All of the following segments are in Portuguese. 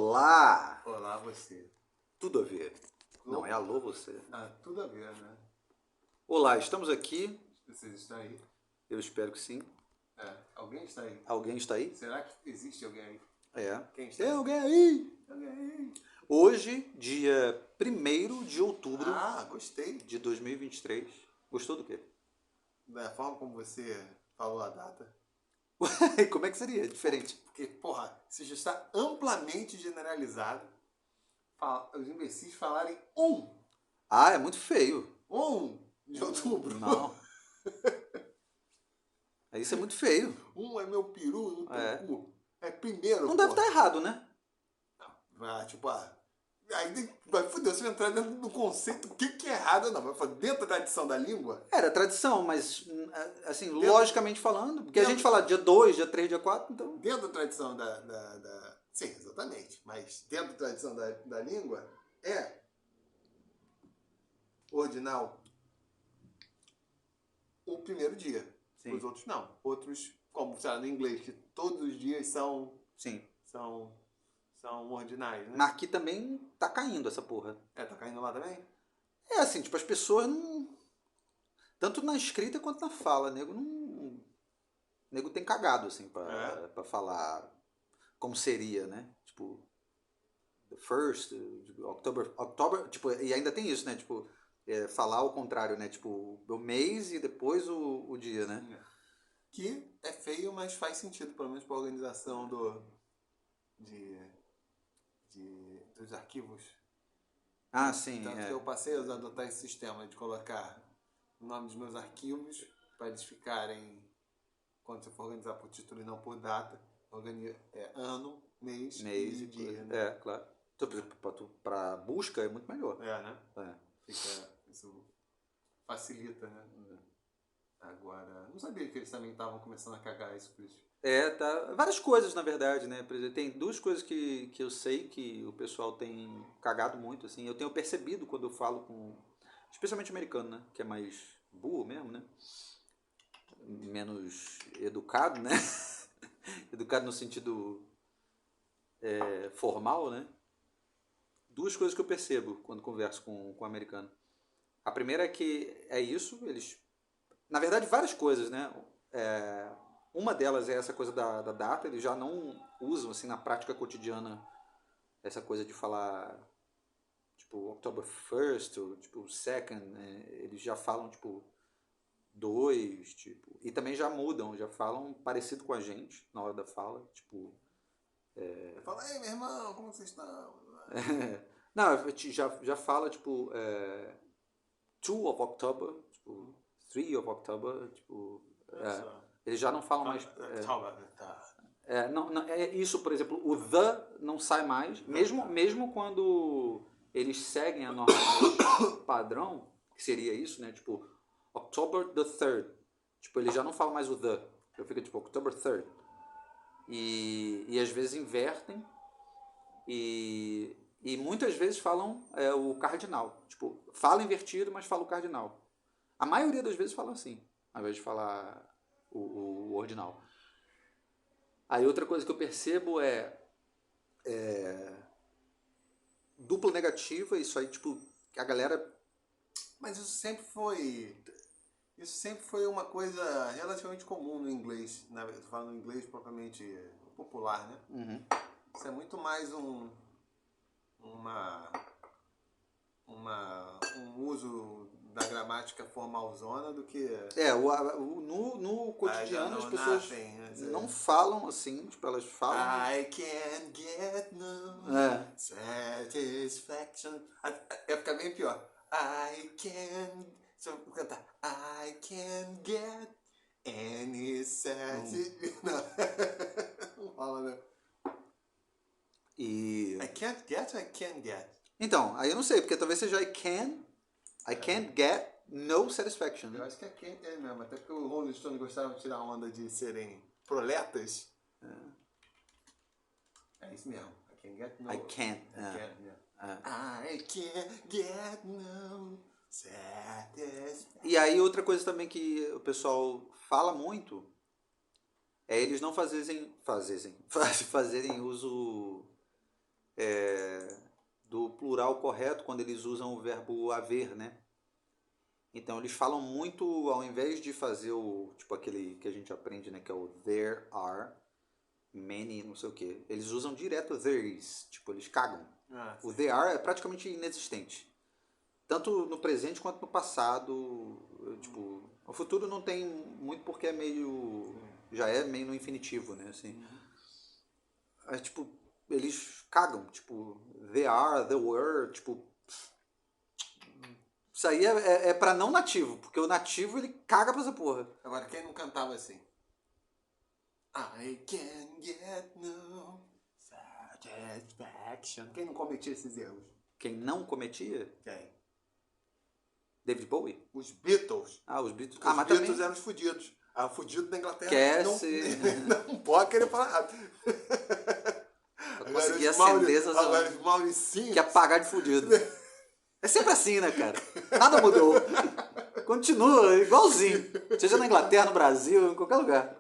Olá! Olá, você. Tudo a ver. Não, é alô você. Ah, tudo a ver, né? Olá, estamos aqui. Vocês estão aí? Eu espero que sim. Alguém está aí? Alguém está aí? Será que existe alguém aí? É. Quem está Tem aí? alguém aí? Alguém aí? Hoje, dia 1º de outubro Ah, gostei de 2023. Gostou do quê? da forma como você falou a data. Como é que seria? Diferente. Porque, porra, isso já está amplamente generalizado. Os imbecis falarem Ah, é muito feio. 1 de outubro. Não. Isso é muito feio. É meu peru no teu É. cu. É primeiro, Não deve porra. estar errado, né? Aí vai foder, você vai entrar dentro do conceito do que é errado ou não. Vai falar dentro da tradição da língua? Era tradição, mas, assim, logicamente falando, porque a gente fala dia 2, dia 3, dia 4, então... Dentro da tradição Sim, exatamente. Mas dentro da tradição da língua é ordinal o primeiro dia. Sim. Os outros não. Outros, como sei lá, no inglês, que todos os dias são Sim. ordinais, né? Mas aqui também tá caindo essa porra. Tá caindo lá também? É assim, tipo, as pessoas não... Tanto na escrita quanto na fala, nego não... Nego tem cagado, assim, pra falar como seria, né? Tipo, the first, October, tipo, e ainda tem isso, né? Tipo, falar ao contrário, né? Tipo, o mês e depois o dia, né? Que é feio, mas faz sentido, pelo menos pra organização dos arquivos. Ah, sim, Tanto que eu passei a adotar esse sistema de colocar o nome dos meus arquivos para eles ficarem, quando você for organizar por título e não por data, ano, mês e dia. Né? É, claro. Pra busca é muito melhor. Né? Isso facilita, né? Agora, não sabia que eles também estavam começando a cagar isso por isso. Tá. Várias coisas, na verdade, né? Por exemplo, tem duas coisas que eu sei que o pessoal tem cagado muito, assim. Eu tenho percebido quando eu falo com... Especialmente americano, né? Que é mais burro mesmo, né? Menos educado, né? Educado no sentido formal, né? Duas coisas que eu percebo quando converso com o americano. A primeira é que é isso, eles... Na verdade, várias coisas, né? Uma delas é essa coisa da data, eles já não usam, assim, na prática cotidiana, essa coisa de falar, tipo, October 1st, ou, tipo, 2nd, né? Eles já falam, tipo, 2, tipo... E também já mudam, já falam parecido com a gente na hora da fala, tipo... Fala, ei, meu irmão, como vocês estão? Não, já fala, tipo, 2 of October, tipo, 3 of October, tipo... eles já não falam mais... isso, por exemplo, o the não sai mais, mesmo quando eles seguem a norma padrão, que seria isso, né? Tipo, October the 3rd. Tipo, eles já não falam mais o the. Eu fico tipo, October 3rd. E às vezes invertem e muitas vezes falam o cardinal. Tipo, fala invertido, mas fala o cardinal. A maioria das vezes fala assim, ao invés de falar o ordinal. Aí outra coisa que eu percebo é dupla negativa, isso aí, tipo, a galera... Mas isso sempre foi uma coisa relativamente comum no inglês. Eu tô falando inglês propriamente popular, né? Uhum. Isso é muito mais um uso da gramática formalzona do que... No cotidiano as pessoas não falam assim, tipo, elas falam... I can't get no satisfaction. Vai ficar bem pior. I can't... Se eu cantar I can't get any satisfaction... Não fala, né? I can't get ou I can get? Então, aí eu não sei, porque talvez seja I can't get no satisfaction. Eu acho que é can't é mesmo, até porque o Rolling Stone gostava de tirar onda de serem proletas. É isso mesmo. I can't get no... I can't. I can't get no satisfaction. E aí outra coisa também que o pessoal fala muito é eles não fazerem uso do plural correto quando eles usam o verbo haver, né? Então eles falam muito, ao invés de fazer o tipo aquele que a gente aprende, né, que é o there are many, não sei o que, eles usam direto there is, tipo eles cagam. O there are é praticamente inexistente, tanto no presente quanto no passado. Tipo, o futuro não tem muito porque é meio, já é meio no infinitivo, né, assim. Tipo, eles cagam, tipo, they are, they were, tipo, isso aí é pra não nativo, porque o nativo ele caga pra essa porra. Agora, quem não cantava assim? I can get no satisfaction. Quem não cometia esses erros? Quem não cometia? Quem? David Bowie? Os Beatles. Os Beatles. Os Mas Beatles também eram os fudidos. O fudido da Inglaterra quer não, ser... não pode querer falar. Pra conseguir acender essas agora os Mauricinhos. Quer pagar de fudido. É sempre assim, né, cara? Nada mudou. Continua igualzinho. Seja na Inglaterra, no Brasil, em qualquer lugar.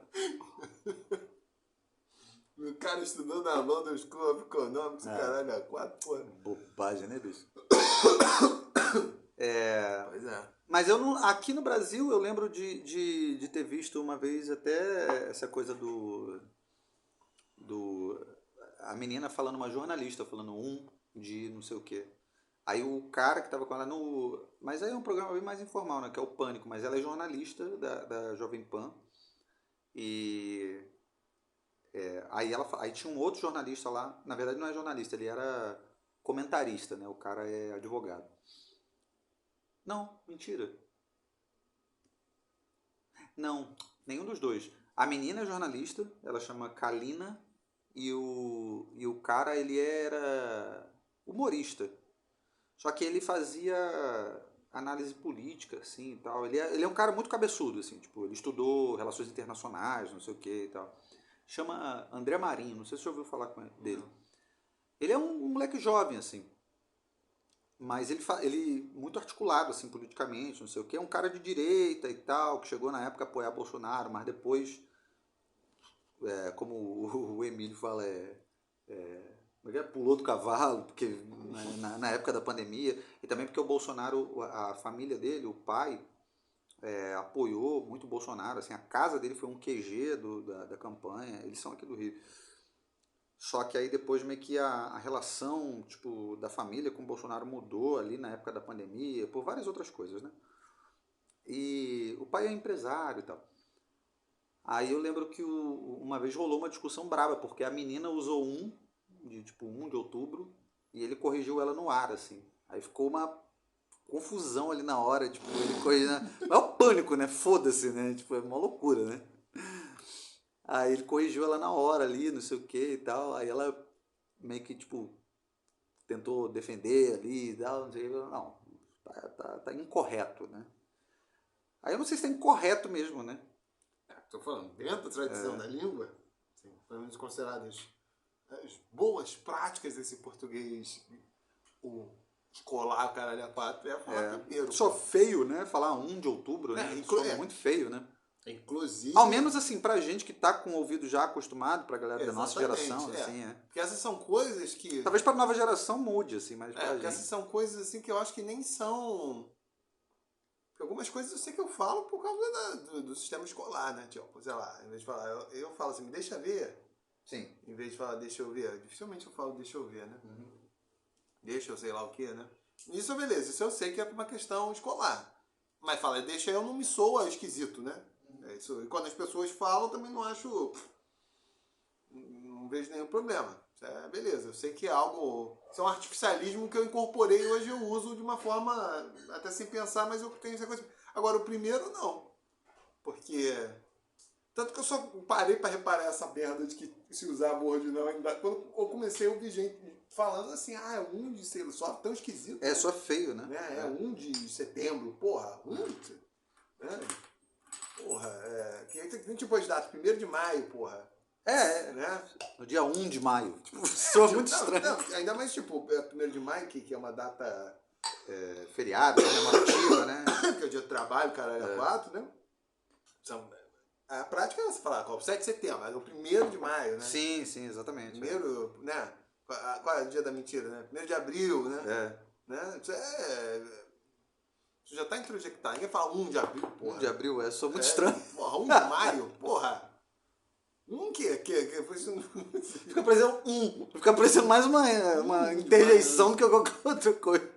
O cara estudou na mão dos clubes econômicos, caralho, a 4, porra. Bobagem, né, bicho? Pois é. Mas eu não, aqui no Brasil eu lembro de ter visto uma vez até essa coisa do a menina falando, uma jornalista falando de não sei o quê. Aí o cara que tava com ela no... Mas aí é um programa bem mais informal, né? Que é o Pânico. Mas ela é jornalista da Jovem Pan. E... aí tinha um outro jornalista lá. Na verdade não é jornalista, ele era comentarista, né? O cara é advogado. Não, mentira. Não, nenhum dos dois. A menina é jornalista, ela chama Kalina. E o cara, ele era humorista. Só que ele fazia análise política, assim, e tal. Ele é um cara muito cabeçudo, assim, tipo, ele estudou relações internacionais, não sei o que e tal. Chama André Marinho, não sei se você ouviu falar dele. Ele é um moleque jovem, assim, mas ele muito articulado, assim, politicamente, não sei o que. É um cara de direita e tal, que chegou na época a apoiar Bolsonaro, mas depois, como o Emílio fala, pulou do cavalo, porque na época da pandemia, e também porque o Bolsonaro, a família dele, o pai, apoiou muito o Bolsonaro, assim, a casa dele foi um QG da campanha, eles são aqui do Rio. Só que aí depois meio que a relação, tipo, da família com o Bolsonaro mudou ali na época da pandemia, por várias outras coisas, né? E o pai é empresário e tal. Aí eu lembro que uma vez rolou uma discussão braba, porque a menina usou de 1 de outubro, e ele corrigiu ela no ar, assim. Aí ficou uma confusão ali na hora, tipo, ele corrigindo. Mas é o pânico, né? Foda-se, né? Tipo, é uma loucura, né? Aí ele corrigiu ela na hora ali, não sei o que e tal. Aí ela meio que, tipo, tentou defender ali e tal, não sei o que. Não, tá incorreto, né? Aí eu não sei se tá incorreto mesmo, né? Tô falando, dentro da tradição da língua, sim, pelo menos consideradas as boas práticas desse português, o escolar, o caralho, a pátria, é falar primeiro. Só feio, né? Falar 1 de outubro, né? Muito feio, né? Inclusive... Ao menos, assim, pra gente que tá com o ouvido já acostumado, pra galera da nossa geração, assim, Porque essas são coisas que... Talvez pra nova geração mude, assim, mas pra gente... essas são coisas, assim, que eu acho que nem são... Porque algumas coisas eu sei que eu falo por causa do sistema escolar, né? Tipo, sei lá, em vez de falar... Eu falo assim, me deixa ver. Sim. Em vez de falar, deixa eu ver. Dificilmente eu falo, deixa eu ver, né? Deixa eu sei lá o que, né? Isso, beleza. Isso eu sei que é uma questão escolar. Mas fala, deixa eu não me soa esquisito, né? Isso. E quando as pessoas falam, também não acho... Não vejo nenhum problema. Beleza. Eu sei que é algo... Isso é um artificialismo que eu incorporei e hoje eu uso de uma forma até sem pensar, mas eu tenho essa coisa. Agora, o primeiro, não. Porque... Tanto que eu só parei pra reparar essa merda de que se usar word não ainda... Quando eu comecei a ouvir gente falando assim, é 1 de setembro, só tão esquisito. É só feio, né? É 1 de setembro, porra. Porra, tem tipo as datas, 1º de maio, porra. Né? No dia 1 de maio. Tipo, soa muito estranho. Não, ainda mais tipo, 1º de maio, que é uma data... feriado, comemorativa, né? que é o dia do trabalho, caralho, 4, né? A prática é você falar, 7 de setembro, mas é o 1º de maio, né? Sim, exatamente. Primeiro, né? Qual é o dia da mentira, né? 1º de abril, né? É. Né? Isso já tá introjectado. Ninguém fala 1 de abril, porra. 1 de abril, sou muito estranho. Porra, 1 de maio, porra. Fica parecendo mais uma interjeição do que qualquer outra coisa.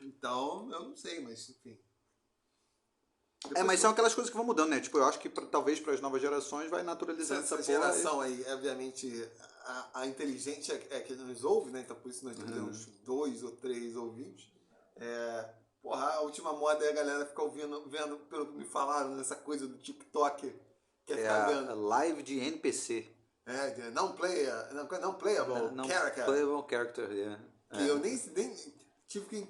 Então, eu não sei, mas enfim. Mas são aquelas coisas que vão mudando, né? Tipo, eu acho que talvez para as novas gerações vai naturalizando essa geração aí, obviamente, a inteligente é que nos ouve, né? Então por isso nós temos 2 ou 3 ouvintes. Porra, a última moda é a galera ficar vendo, pelo que me falaram, nessa coisa do TikTok. Que é ficar vendo. A live de NPC. Não playable character. Playable character, yeah. Que eu nem tive que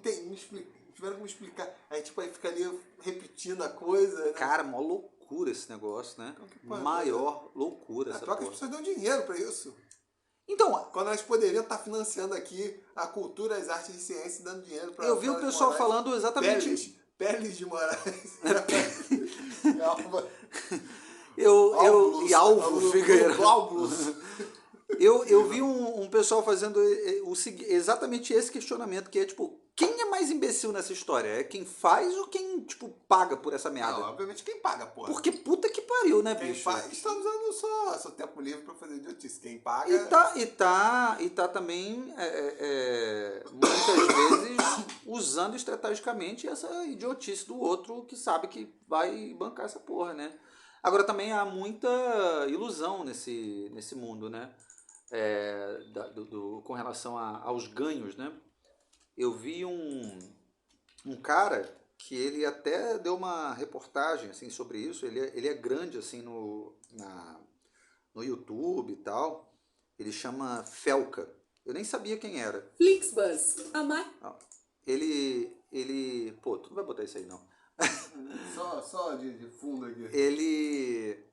tiveram que me explicar. Aí tipo, aí fica ali repetindo a coisa. Né? Cara, mó loucura esse negócio, né? Maior loucura essa porra. As pessoas dão dinheiro pra isso. Então, quando elas poderiam estar financiando aqui a cultura, as artes e ciências, dando dinheiro para. Eu vi o pessoal falando exatamente. Peles de Moraes. E Alvo Figueiredo. Eu vi um pessoal fazendo exatamente esse questionamento, que é tipo, quem é mais imbecil nessa história? É quem faz ou quem, tipo, paga por essa merda? Não, obviamente quem paga, porra. Porque puta que pariu, né, bicho? Está usando só tempo livre pra fazer idiotice. Quem paga... E tá também, muitas vezes, usando estrategicamente essa idiotice do outro que sabe que vai bancar essa porra, né? Agora também há muita ilusão nesse mundo, né? Com relação aos ganhos, né? Eu vi um cara que ele até deu uma reportagem assim, sobre isso. Ele é grande assim no YouTube e tal. Ele chama Felca. Eu nem sabia quem era. Flixbus. Ele... Pô, tu não vai botar isso aí, não. Só de fundo aqui. Ele...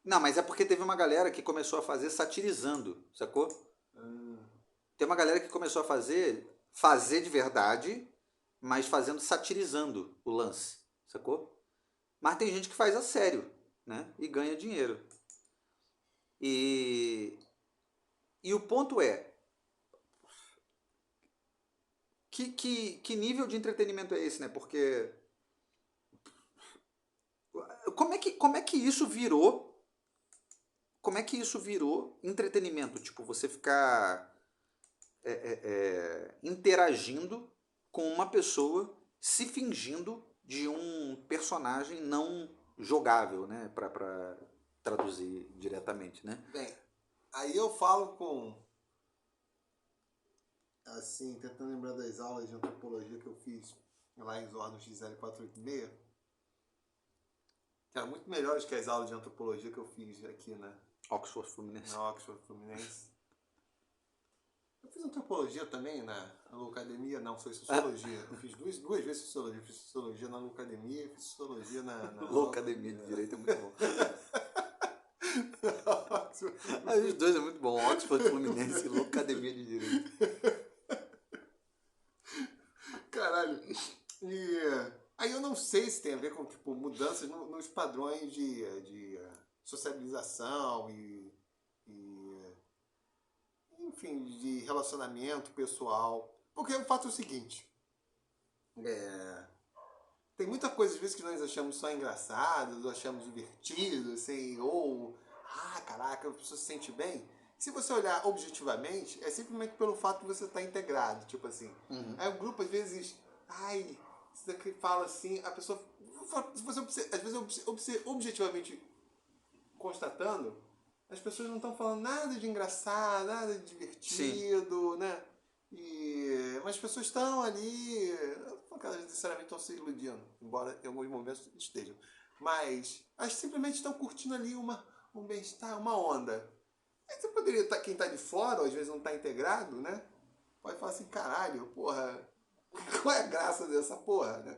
Não, mas é porque teve uma galera que começou a fazer satirizando, sacou? Tem uma galera que começou a fazer de verdade, mas satirizando o lance, sacou? Mas tem gente que faz a sério, né? E ganha dinheiro. E o ponto é, que nível de entretenimento é esse, né? Porque como é que isso virou? Como é que isso virou entretenimento? Tipo, você ficar interagindo com uma pessoa se fingindo de um personagem não jogável, né? Pra traduzir diretamente, né? Bem, aí eu falo assim, tentando lembrar das aulas de antropologia que eu fiz lá em Zorno XL486, que eram muito melhores que as aulas de antropologia que eu fiz aqui na Oxford Fluminense. Na Oxford Fluminense. Eu fiz antropologia também na Loucademia, não, foi sociologia. Eu fiz duas vezes sociologia. Fiz sociologia na Loucademia e fiz sociologia na Loucademia de Direito é muito bom. Mas os dois é muito bom. Oxford Fluminense e Loucademia de Direito. Caralho. E aí eu não sei se tem a ver com tipo, mudanças nos padrões de sociabilização e enfim, de relacionamento pessoal. Porque o fato é o seguinte, tem muita coisa às vezes que nós achamos só engraçadas, ou achamos divertido, assim, ou caraca, a pessoa se sente bem. Se você olhar objetivamente, é simplesmente pelo fato de você estar integrado, tipo assim. Aí o grupo às vezes, isso daqui fala assim, a pessoa, se você às vezes objetivamente constatando, as pessoas não estão falando nada de engraçado, nada de divertido, né? Mas as pessoas estão ali, não que elas necessariamente estão se iludindo, embora em alguns momentos estejam. Mas elas simplesmente estão curtindo ali um bem-estar, uma onda. Aí você poderia estar, quem está de fora, ou às vezes não está integrado, né? Pode falar assim, caralho, porra, qual é a graça dessa porra, né?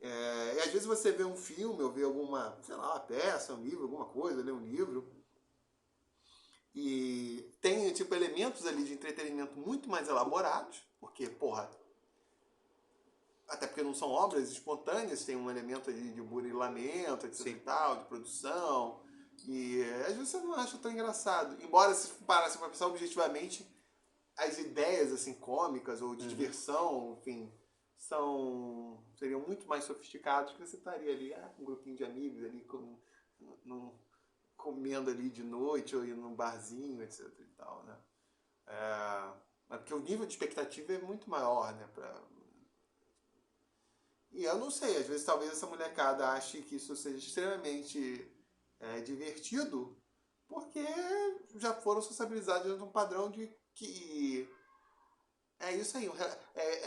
E às vezes você vê um filme, ou vê alguma, sei lá, uma peça, um livro, alguma coisa, lê um livro, e tem, tipo, elementos ali de entretenimento muito mais elaborados, porque, porra, até porque não são obras espontâneas, tem um elemento ali de burilamento, etc e tal, de produção. E às vezes você não acha tão engraçado. Embora, se parasse para pensar objetivamente, as ideias assim cômicas ou de diversão, enfim, seriam muito mais sofisticados que você estaria ali com um grupinho de amigos ali comendo ali de noite ou indo num barzinho, etc e tal, né? Mas porque o nível de expectativa é muito maior, né? E eu não sei, às vezes talvez essa molecada ache que isso seja extremamente divertido, porque já foram sociabilizados dentro de um padrão de que é isso aí,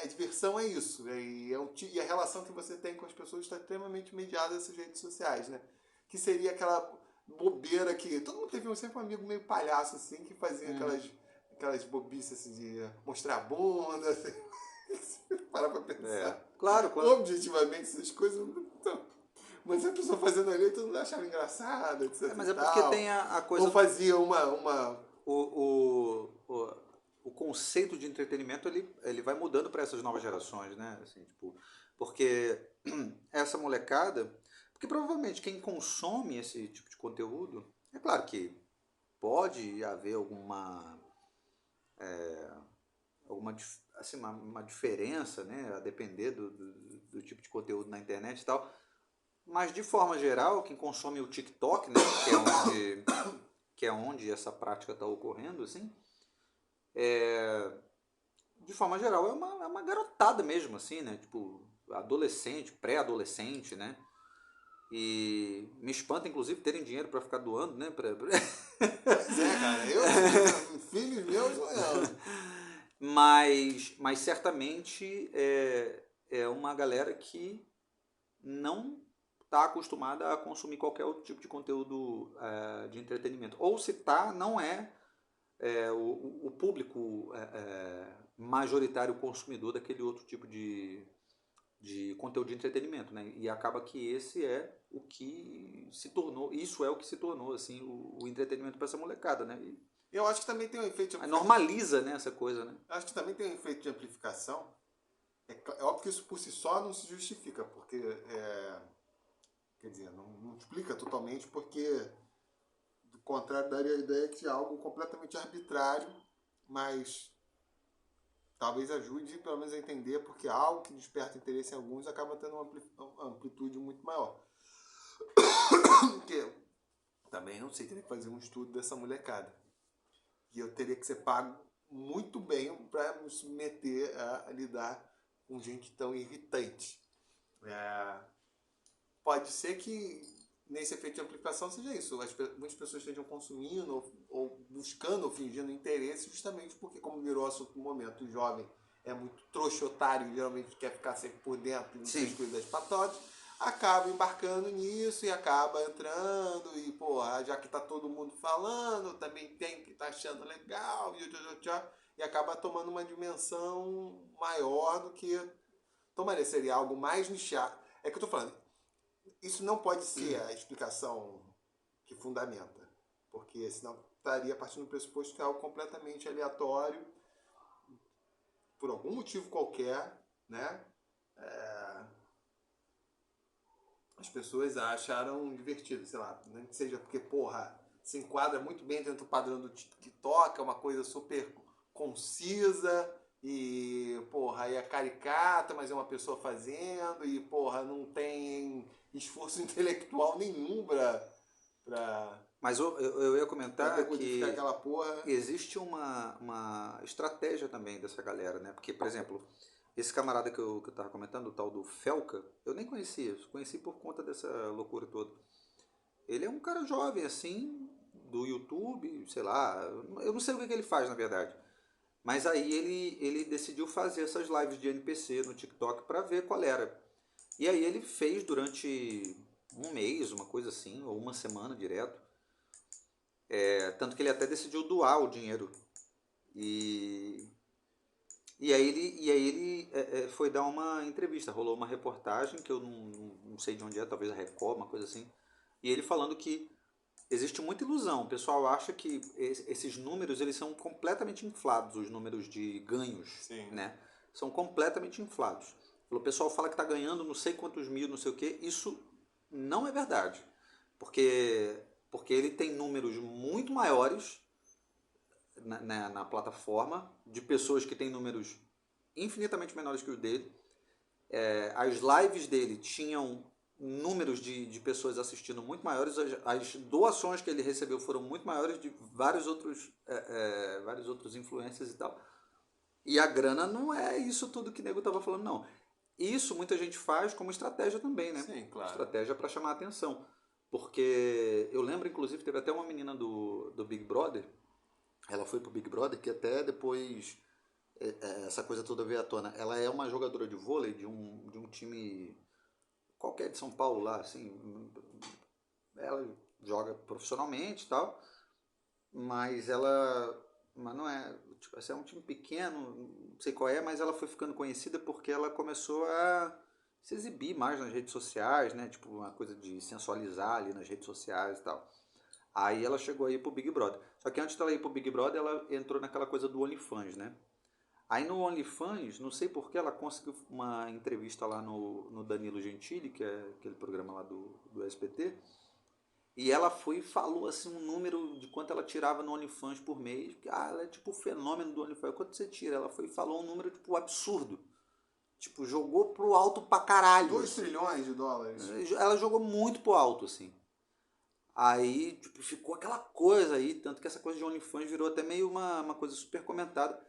a diversão é isso, e a relação que você tem com as pessoas está extremamente mediada nessas redes sociais, né? Que seria aquela bobeira que todo mundo teve sempre um amigo meio palhaço assim que fazia aquelas bobices assim, de mostrar a bunda, assim. Parar pra pensar. Claro. Objetivamente essas coisas não. Mas a pessoa fazendo ali, todo mundo achava engraçado, etc. Mas é porque tem a coisa. Ou fazia uma. O conceito de entretenimento ele vai mudando para essas novas gerações, né? Assim, tipo, porque essa molecada. Porque provavelmente quem consome esse tipo de conteúdo, é claro que pode haver alguma assim, uma diferença, né? A depender do tipo de conteúdo na internet e tal. Mas de forma geral, quem consome o TikTok, né? Que é onde essa prática está ocorrendo, assim, de forma geral, é uma garotada mesmo, assim, né? Tipo, adolescente, pré-adolescente, né? E me espanta, inclusive, terem dinheiro para ficar doando, né? Pois é, cara. Filhos meus, não. Mas certamente é uma galera que não está acostumada a consumir qualquer outro tipo de conteúdo de entretenimento. Ou se está, não é o público majoritário consumidor daquele outro tipo de conteúdo de entretenimento, né? E acaba que esse é o que se tornou, isso é o que se tornou assim o entretenimento para essa molecada, né? Eu acho que também tem um efeito de amplificação. Normaliza, né, essa coisa, né? Acho que também tem um efeito de amplificação. É óbvio que isso por si só não se justifica, porque quer dizer, não multiplica totalmente, porque do contrário daria a ideia de algo completamente arbitrário, mas talvez ajude pelo menos a entender, porque algo que desperta interesse em alguns acaba tendo uma amplitude muito maior. Porque também não sei, teria que fazer um estudo dessa molecada. E eu teria que ser pago muito bem para me submeter a lidar com gente tão irritante. Pode ser que nesse efeito de amplificação seja isso. Muitas pessoas estejam consumindo ou buscando ou fingindo interesse justamente porque, como virou assunto no momento, o jovem é muito trouxa, otário, geralmente quer ficar sempre por dentro das coisas das patotas, acaba embarcando nisso e acaba entrando e, porra, já que tá todo mundo falando, também tem que tá achando legal e acaba tomando uma dimensão maior do que tomaria. Seria algo mais nichado. É que eu tô falando, isso não pode ser a explicação que fundamenta, porque senão estaria partindo do pressuposto que é algo completamente aleatório, por algum motivo qualquer, né? As pessoas acharam divertido, sei lá, nem que seja porque, porra, se enquadra muito bem dentro do padrão do TikTok, é uma coisa super concisa e, porra, é caricata, mas é uma pessoa fazendo e, porra, não tem esforço intelectual nenhum pra mas eu ia comentar que aquela porra. Existe uma estratégia também dessa galera, né? Porque, por exemplo, esse camarada que eu tava comentando, o tal do Felca, eu nem conhecia, conheci por conta dessa loucura toda. Ele é um cara jovem, assim, do YouTube, sei lá, eu não sei o que ele faz, na verdade. Mas aí ele decidiu fazer essas lives de NPC no TikTok para ver qual era. E aí ele fez durante um mês, uma coisa assim, ou uma semana direto. Tanto que ele até decidiu doar o dinheiro. E aí ele foi dar uma entrevista, rolou uma reportagem que eu não sei de onde é, talvez a Record, uma coisa assim. E ele falando que existe muita ilusão. O pessoal acha que esses números eles são completamente inflados, os números de ganhos, Sim. né? São completamente inflados. Falou, o pessoal fala que tá ganhando não sei quantos mil, não sei o quê. Isso não é verdade. Porque ele tem números muito maiores na plataforma, de pessoas que têm números infinitamente menores que o dele. As lives dele tinham números de pessoas assistindo muito maiores, as doações que ele recebeu foram muito maiores de vários outros influencers e tal. E a grana não é isso tudo que o nego tava falando, não. Isso muita gente faz como estratégia também, né? Sim, claro. Estratégia para chamar a atenção. Porque eu lembro, inclusive, teve até uma menina do Big Brother, ela foi pro Big Brother, que até depois essa coisa toda veio à tona. Ela é uma jogadora de vôlei de um time qualquer de São Paulo lá, assim. Ela joga profissionalmente e tal, mas não é, tipo, assim, é um time pequeno, não sei qual é, mas ela foi ficando conhecida porque ela começou a se exibir mais nas redes sociais, né? Tipo, uma coisa de sensualizar ali nas redes sociais e tal. Aí ela chegou aí pro Big Brother. Só que antes dela ir pro Big Brother, ela entrou naquela coisa do OnlyFans, né? Aí no OnlyFans, não sei por que ela conseguiu uma entrevista lá no Danilo Gentili, que é aquele programa lá do SBT, e ela foi e falou assim um número de quanto ela tirava no OnlyFans por mês. Ela é tipo o fenômeno do OnlyFans. Quanto você tira? Ela foi e falou um número tipo absurdo. Tipo, jogou pro alto pra caralho. 2 assim. trilhões de dólares. Ela jogou muito pro alto, assim. Aí, tipo, ficou aquela coisa aí, tanto que essa coisa de OnlyFans virou até meio uma coisa super comentada.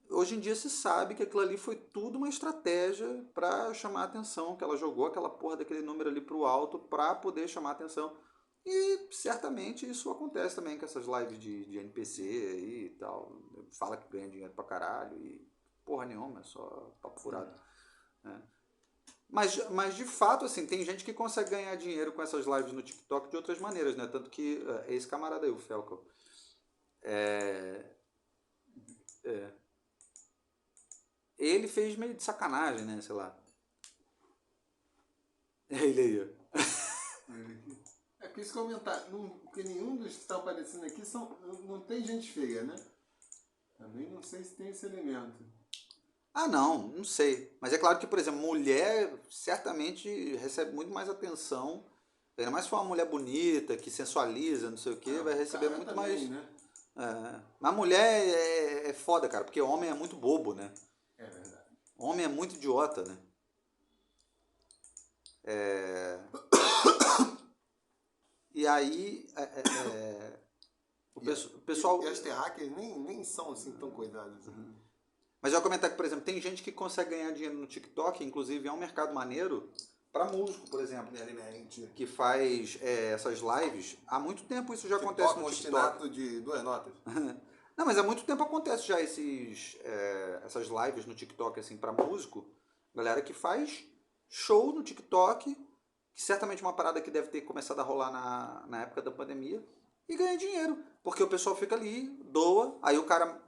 Hoje em dia se sabe que aquilo ali foi tudo uma estratégia para chamar a atenção, que ela jogou aquela porra daquele número ali pro alto para poder chamar a atenção. E certamente isso acontece também com essas lives de NPC aí e tal. Fala que ganha dinheiro pra caralho e porra nenhuma, é só papo furado. Né? Mas de fato, assim, tem gente que consegue ganhar dinheiro com essas lives no TikTok de outras maneiras, né? Tanto que esse camarada aí, o Felco, ele fez meio de sacanagem, né? Sei lá. Ele aí, ó. É que isso comentar, porque nenhum dos que estão aparecendo aqui não tem gente feia, né? Também não sei se tem esse elemento. Ah, não sei. Mas é claro que, por exemplo, mulher certamente recebe muito mais atenção. Ainda mais se for uma mulher bonita, que sensualiza, não sei o que, vai receber muito também, mais. Né? Mas mulher é foda, cara, porque homem é muito bobo, né? É verdade. Homem é muito idiota, né? E aí. O pessoal. E as terráqueas nem são assim tão cuidadas. Né? Mas eu ia comentar que, por exemplo, tem gente que consegue ganhar dinheiro no TikTok, inclusive é um mercado maneiro para músico, por exemplo, que faz essas lives. Há muito tempo isso já acontece no TikTok. De 2 notas. Não, mas há muito tempo acontece já essas lives no TikTok assim para músico, galera que faz show no TikTok, que certamente é uma parada que deve ter começado a rolar na época da pandemia, e ganha dinheiro, porque o pessoal fica ali, doa, aí o cara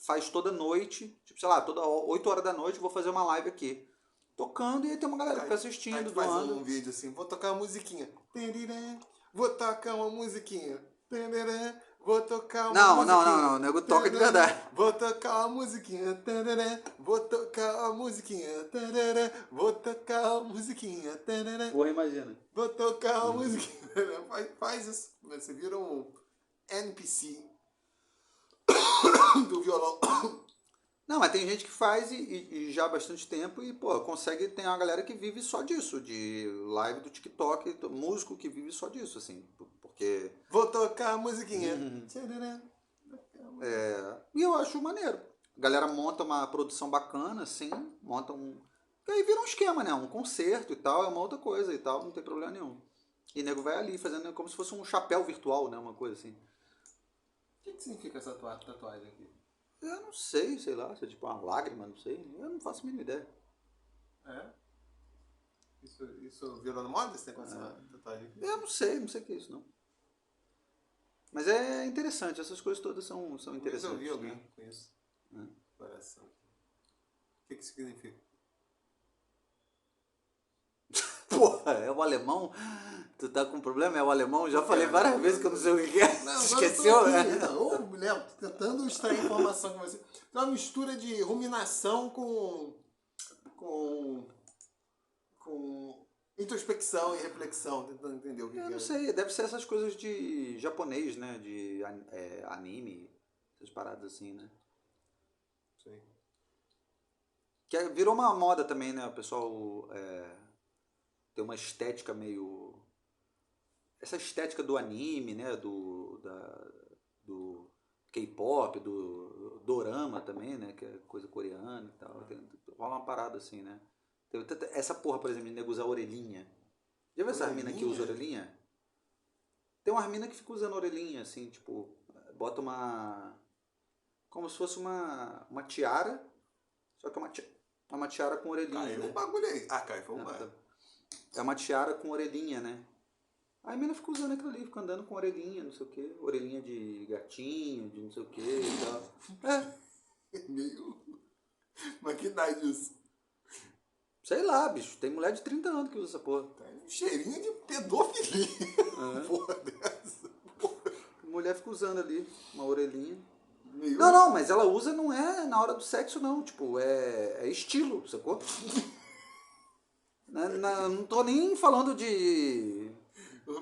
faz toda noite, tipo, sei lá, toda 8 horas da noite vou fazer uma live aqui. Tocando e aí tem uma galera que fica assistindo, faz doando. um vídeo assim, vou tocar uma musiquinha. Vou tocar uma musiquinha. Vou tocar uma musiquinha. Não, o nego toca de verdade. Vou tocar uma musiquinha. Vou tocar uma musiquinha. Vou tocar uma musiquinha. Porra, imagina. Vou tocar uma musiquinha. Faz isso. Você vira um NPC do violão. Não, mas tem gente que faz e já há bastante tempo e, pô, consegue. Tem uma galera que vive só disso, de live do TikTok, músico que vive só disso, assim, porque. Vou tocar a musiquinha. E eu acho maneiro. A galera monta uma produção bacana, assim, monta um. E aí vira um esquema, né? Um concerto e tal, é uma outra coisa e tal, não tem problema nenhum. E o nego vai ali fazendo como se fosse um chapéu virtual, né? Uma coisa assim. O que significa essa tatuagem aqui? Eu não sei, sei lá, se é tipo uma lágrima, não sei. Eu não faço a mínima ideia. Isso virou na moda, esse negócio de tatuagem aqui? Eu não sei o que é isso, não. Mas é interessante, essas coisas todas são interessantes. Eu vi alguém né? com isso. Coração. O que significa? Porra, é o alemão? Tu tá com problema? É o alemão? Já falei várias vezes que eu não sei o que é. Não, Esqueceu, né? Ô, Léo, tô tentando extrair informação com você. É uma mistura de ruminação com com introspecção e reflexão, tentando entender o que Eu é. não sei, deve ser essas coisas de japonês, né? De anime, essas paradas assim, né? Sei. Virou uma moda também, né? O pessoal tem uma estética meio... Essa estética do anime, né? Do K-pop, do dorama também, né? Que é coisa coreana e tal. Rola uma parada assim, né? Essa porra, por exemplo, de nego usar orelhinha. Já viu essa mina que usa orelhinha? Tem uma mina que fica usando orelhinha, assim, tipo, bota como se fosse uma tiara, só que é uma tiara com orelhinha, Caiu né? um bagulho aí. Ah, caiu, foi um bagulho. É uma tiara com orelhinha, né? Aí a mina fica usando aquilo ali, fica andando com orelhinha, não sei o que, orelhinha de gatinho, de não sei o que e tal. Meio... Mas que idade isso? Sei lá, bicho, tem mulher de 30 anos que usa essa porra. Tá um cheirinho de pedofilia. Porra dessa. Mulher fica usando ali uma orelhinha. Meio... Não, mas ela usa não é na hora do sexo, não. Tipo, é estilo, sacou? Não tô nem falando de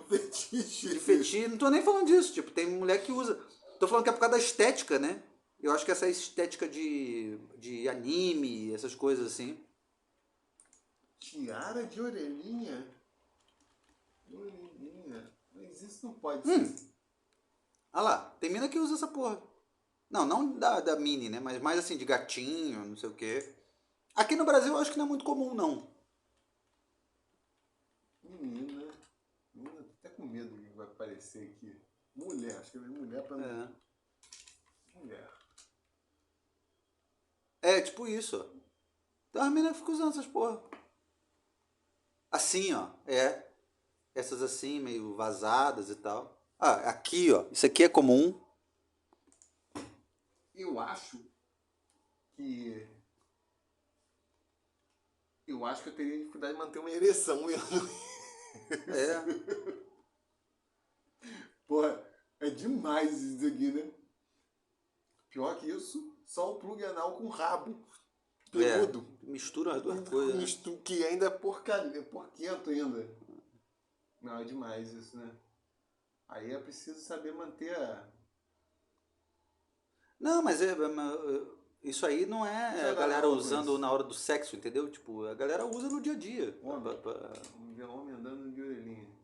fetiche. fetiche, não tô nem falando disso. Tipo, tem mulher que usa. Tô falando que é por causa da estética, né? Eu acho que essa estética de anime, essas coisas assim. Tiara de orelhinha? Orelhinha. Mas isso não pode ser. Ah lá, tem mina que usa essa porra. Não da mini, né? Mas mais assim, de gatinho, não sei o quê. Aqui no Brasil eu acho que não é muito comum, não. Menina, tô até com medo do que vai aparecer aqui. Mulher, acho que é mulher pra não. Mulher. É, tipo isso, ó. Então as meninas ficam usando essas porra. Assim, ó. Essas assim, meio vazadas e tal. Ah, aqui, ó. Isso aqui é comum. Eu acho que. Eu acho que eu teria dificuldade de manter uma ereção. É. Porra, é demais isso aqui, né? Pior que isso, só o plug anal com rabo. Peludo. Mistura as duas coisas. Né? Que ainda é porquento ainda. Não, é demais isso, né? Aí é preciso saber manter a... Não, mas isso aí não é a galera usando na hora do sexo, entendeu? Tipo, a galera usa no dia a dia. Homem andando de orelhinha.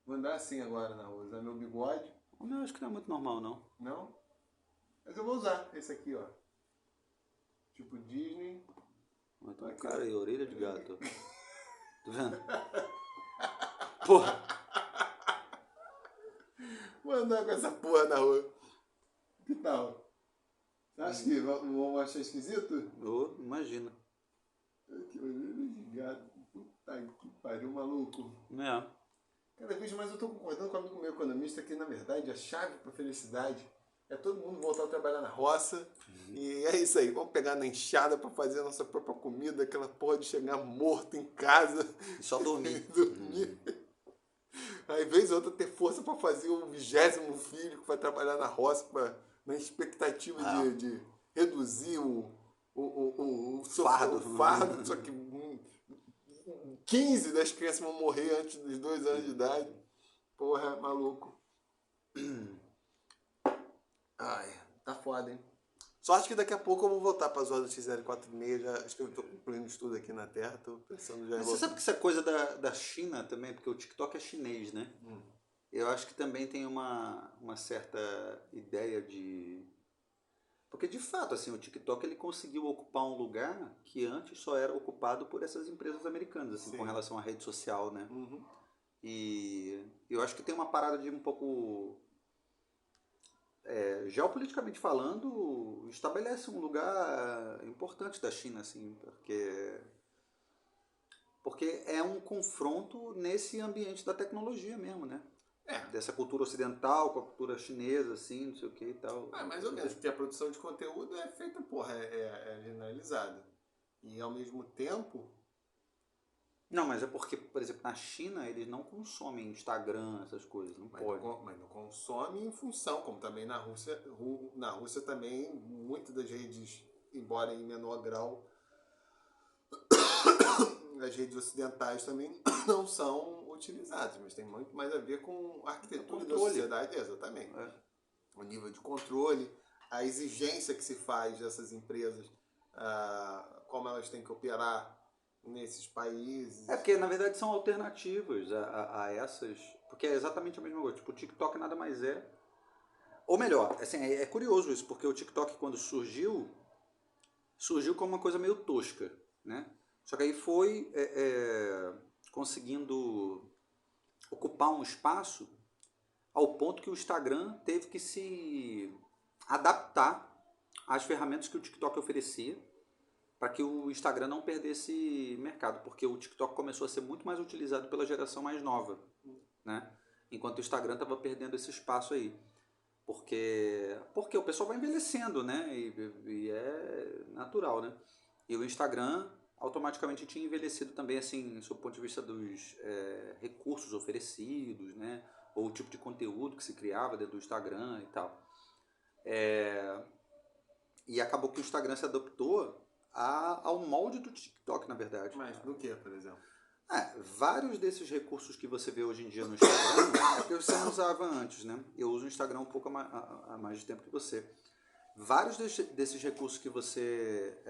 Vou andar assim agora na rua, usar meu bigode. Eu acho que não é muito normal, não. Não? Mas eu vou usar esse aqui, ó. Tipo Disney. Então, cara aí, orelha de gato. Tá vendo? Porra. Vou andar com essa porra na rua. Que tal? Você acha que vão achar esquisito? Imagina. Que orelha de gato. Puta que pariu, maluco. É. Cada vez mais eu tô concordando com um amigo meu economista que, na verdade, a chave pra felicidade é todo mundo voltar a trabalhar na roça. E é isso aí. Vamos pegar na enxada pra fazer a nossa própria comida. Aquela porra de chegar morto em casa. E só dormir. Dormir. Aí, vez ou outra, ter força pra fazer o 20º filho que vai trabalhar na roça na expectativa de reduzir o fardo. Só que 15 das crianças vão morrer antes dos 2 anos de idade. Porra, maluco. Ai, tá foda, hein? Só acho que daqui a pouco eu vou voltar para as horas do XL46. Já acho que eu tô concluindo estudo aqui na Terra. Tô pensando já em Mas você sabe que essa coisa da China também, porque o TikTok é chinês, né? Eu acho que também tem uma certa ideia de... Porque de fato, assim, o TikTok ele conseguiu ocupar um lugar que antes só era ocupado por essas empresas americanas, assim, com relação à rede social, né? E eu acho que tem uma parada de um pouco... geopoliticamente falando, estabelece um lugar importante da China, assim, porque é um confronto nesse ambiente da tecnologia mesmo, né? Dessa cultura ocidental com a cultura chinesa, assim, não sei o que e tal. Mais ou menos, porque a produção de conteúdo é feita, porra, é generalizada. E ao mesmo tempo... Não, mas é porque, por exemplo, na China eles não consomem Instagram, essas coisas, não pode. Mas não consome em função, como também na Rússia. Na Rússia também, muitas das redes, embora em menor grau, as redes ocidentais também não são utilizadas, mas tem muito mais a ver com a arquitetura da sociedade, exatamente. O nível de controle, a exigência que se faz dessas empresas, como elas têm que operar nesses países. Porque na verdade são alternativas a essas, porque é exatamente a mesma coisa. Tipo, o TikTok nada mais é, ou melhor, assim, é curioso isso, porque o TikTok quando surgiu como uma coisa meio tosca, né? Só que aí foi conseguindo ocupar um espaço ao ponto que o Instagram teve que se adaptar às ferramentas que o TikTok oferecia para que o Instagram não perdesse mercado, porque o TikTok começou a ser muito mais utilizado pela geração mais nova, né? Enquanto o Instagram estava perdendo esse espaço aí. Porque o pessoal vai envelhecendo, né? E é natural, né? E o Instagram automaticamente tinha envelhecido também, assim, sob o ponto de vista dos recursos oferecidos, né? Ou o tipo de conteúdo que se criava dentro do Instagram e tal. E acabou que o Instagram se adaptou ao molde do TikTok, na verdade. Mas do que, por exemplo? Vários desses recursos que você vê hoje em dia no Instagram é que você não usava antes, né? Eu uso o Instagram um pouco há mais de tempo que você. Vários desses recursos que você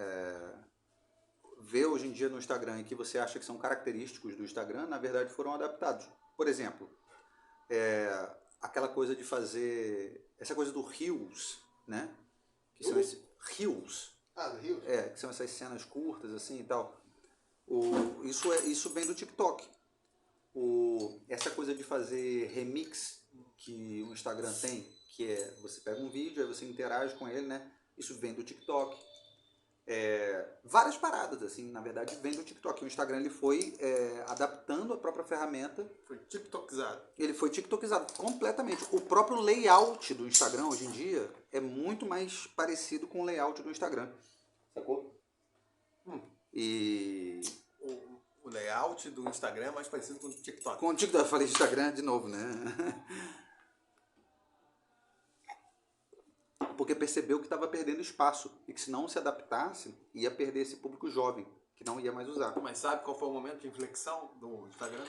vê hoje em dia no Instagram e que você acha que são característicos do Instagram, na verdade foram adaptados. Por exemplo, aquela coisa de fazer... Essa coisa do Reels, né? Que são esses Reels. Do Reels? Que são essas cenas curtas assim e tal. Isso vem do TikTok. Essa coisa de fazer remix que o Instagram tem, que é você pega um vídeo, aí você interage com ele, né? Isso vem do TikTok. Várias paradas, assim, na verdade, vem do TikTok. O Instagram ele foi adaptando a própria ferramenta. Foi TikTokizado. Ele foi TikTokizado completamente. O próprio layout do Instagram hoje em dia é muito mais parecido com o layout do Instagram. Sacou? E o layout do Instagram é mais parecido com o TikTok. Com o TikTok, eu falei Instagram de novo, né? Porque percebeu que estava perdendo espaço e que se não se adaptasse, ia perder esse público jovem, que não ia mais usar. Mas sabe qual foi o momento de inflexão do Instagram?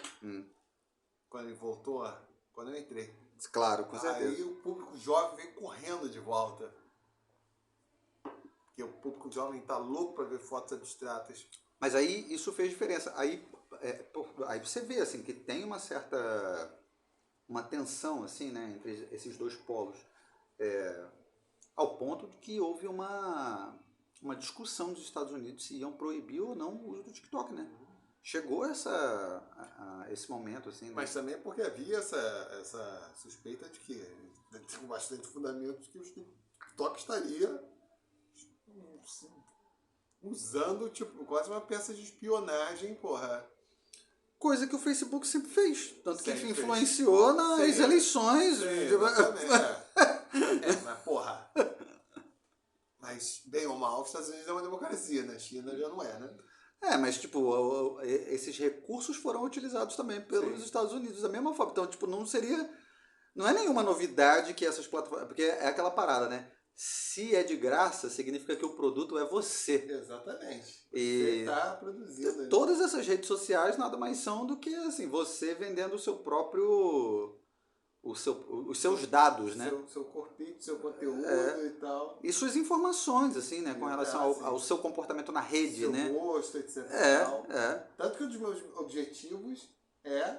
Quando ele voltou, quando eu entrei. Claro, com certeza. Aí o público jovem veio correndo de volta. Porque o público jovem tá louco para ver fotos abstratas. Mas aí isso fez diferença. Aí você vê assim, que tem uma certa tensão assim, né, entre esses dois polos. Ao ponto de que houve uma discussão nos Estados Unidos se iam proibir ou não o uso do TikTok, né? Chegou esse momento, assim. Mas né? Também porque havia essa suspeita de que, com bastante fundamento, de que o TikTok estaria usando, tipo, quase uma peça de espionagem, porra. Coisa que o Facebook sempre fez. Tanto que influenciou nas eleições. Mas porra. Mas, bem ou mal, os Estados Unidos é uma democracia, né? A China já não é, né? Mas, tipo, esses recursos foram utilizados também pelos Estados Unidos da mesma forma. Então, tipo, não é nenhuma novidade que essas plataformas... Porque é aquela parada, né? Se é de graça, significa que o produto é você. Exatamente. E você está produzindo. Todas essas redes sociais nada mais são do que, assim, você vendendo o seu próprio... os seus dados, né? Seu corpite, seu conteúdo e tal. E suas informações, assim, né? Com relação ao seu comportamento na rede, seu né? Seu gosto, etc. Tanto que um dos meus objetivos é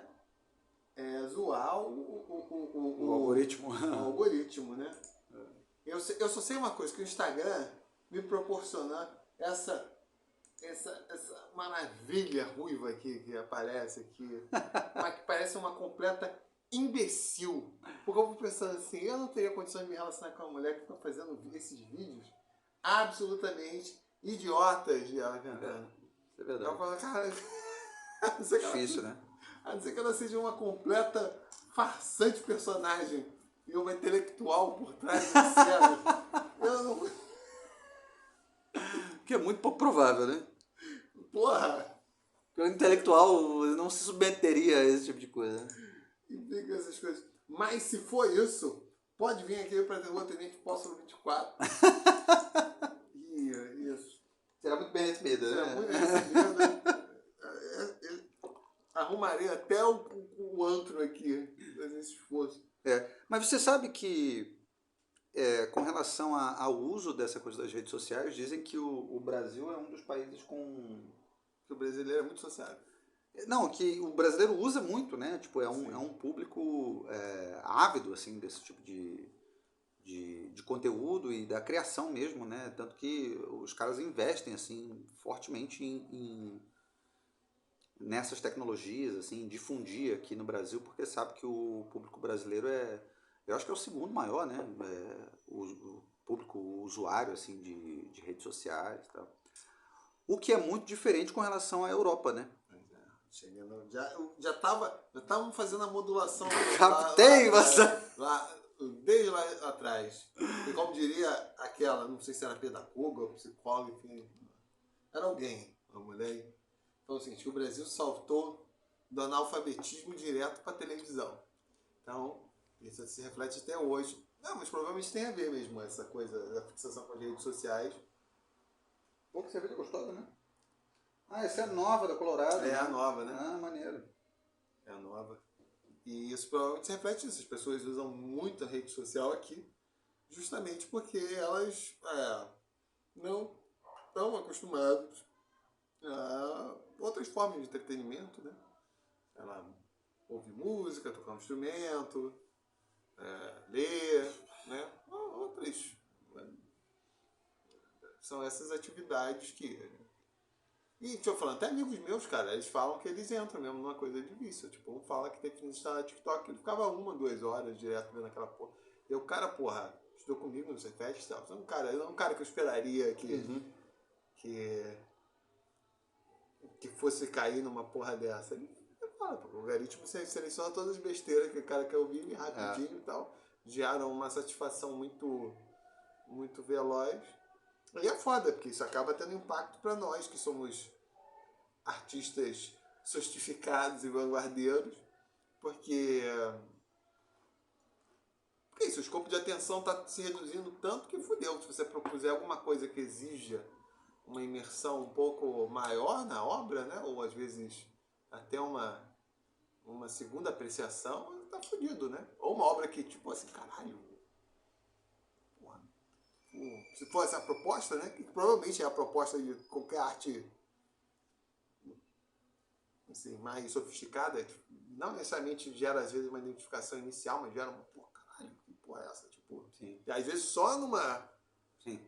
zoar o algoritmo. O algoritmo, né? Eu só sei uma coisa, que o Instagram me proporciona essa maravilha ruiva que aparece aqui, mas que parece uma completa imbecil. Porque eu vou pensando assim, eu não teria condições de me relacionar com uma mulher que está fazendo esses vídeos absolutamente idiotas de ela cantando. É verdade. Eu falo, cara, difícil, né? A não ser que ela seja uma completa farsante personagem e uma intelectual por trás do céu. Eu não... Que é muito pouco provável, né? Porra! O intelectual não se submeteria a esse tipo de coisa. E fica essas coisas. Mas se for isso, pode vir aqui para o Tenente Póstumo 24. Isso. Será muito bem recebida, né? Será muito bem recebida. arrumarei até o antro aqui, fazer esse esforço. Mas você sabe que, com relação ao uso dessa coisa das redes sociais, dizem que o Brasil é um dos países com... Que o brasileiro é muito sociável. Não, que o brasileiro usa muito, né? Tipo, é um público ávido, assim, desse tipo de conteúdo e da criação mesmo, né? Tanto que os caras investem, assim, fortemente nessas tecnologias, assim, difundir aqui no Brasil, porque sabe que o público brasileiro eu acho que é o segundo maior, né? O público usuário, assim, de redes sociais e tal. O que é muito diferente com relação à Europa, né? Chegando, já estavam fazendo a modulação Captei, desde lá atrás. E como diria aquela, não sei se era pedagoga ou psicóloga, enfim, era alguém, uma mulher. Então, assim, que o Brasil saltou do analfabetismo direto para a televisão. Então, isso se reflete até hoje. Não, mas provavelmente tem a ver mesmo essa coisa da fixação com as redes sociais. Pô, que cerveja gostosa, né? Ah, essa é nova da Colorado. É a nova, né? Ah, maneiro. É a nova. E isso provavelmente se reflete nisso. As pessoas usam muito a rede social aqui, justamente porque elas não estão acostumadas a outras formas de entretenimento, né? Ela ouve música, tocar um instrumento, ler, né? Outras. São essas atividades que... E, deixa eu falar, até amigos meus, cara, eles falam que eles entram mesmo numa coisa de vício. Tipo, um fala que tem que instalar no TikTok, ele ficava 1-2 horas direto vendo aquela porra. E o cara, porra, estudou comigo no Cefet e tal. Então, cara, não é um cara que eu esperaria que fosse cair numa porra dessa. Ele fala, pô, o algoritmo seleciona todas as besteiras que o cara quer ouvir rapidinho e tal. Geram uma satisfação muito, muito veloz. E é foda, porque isso acaba tendo impacto para nós, que somos artistas sofisticados e vanguardeiros, porque isso, o escopo de atenção está se reduzindo tanto que fudeu. Se você propuser alguma coisa que exija uma imersão um pouco maior na obra, né? Ou às vezes até uma segunda apreciação, tá fudido, né? Ou uma obra que, tipo assim, caralho, se for essa proposta, né? Que provavelmente é a proposta de qualquer arte assim, mais sofisticada, não necessariamente gera às vezes uma identificação inicial, mas gera uma, caralho, que porra é essa? Tipo, sim. E às vezes só numa... Sim.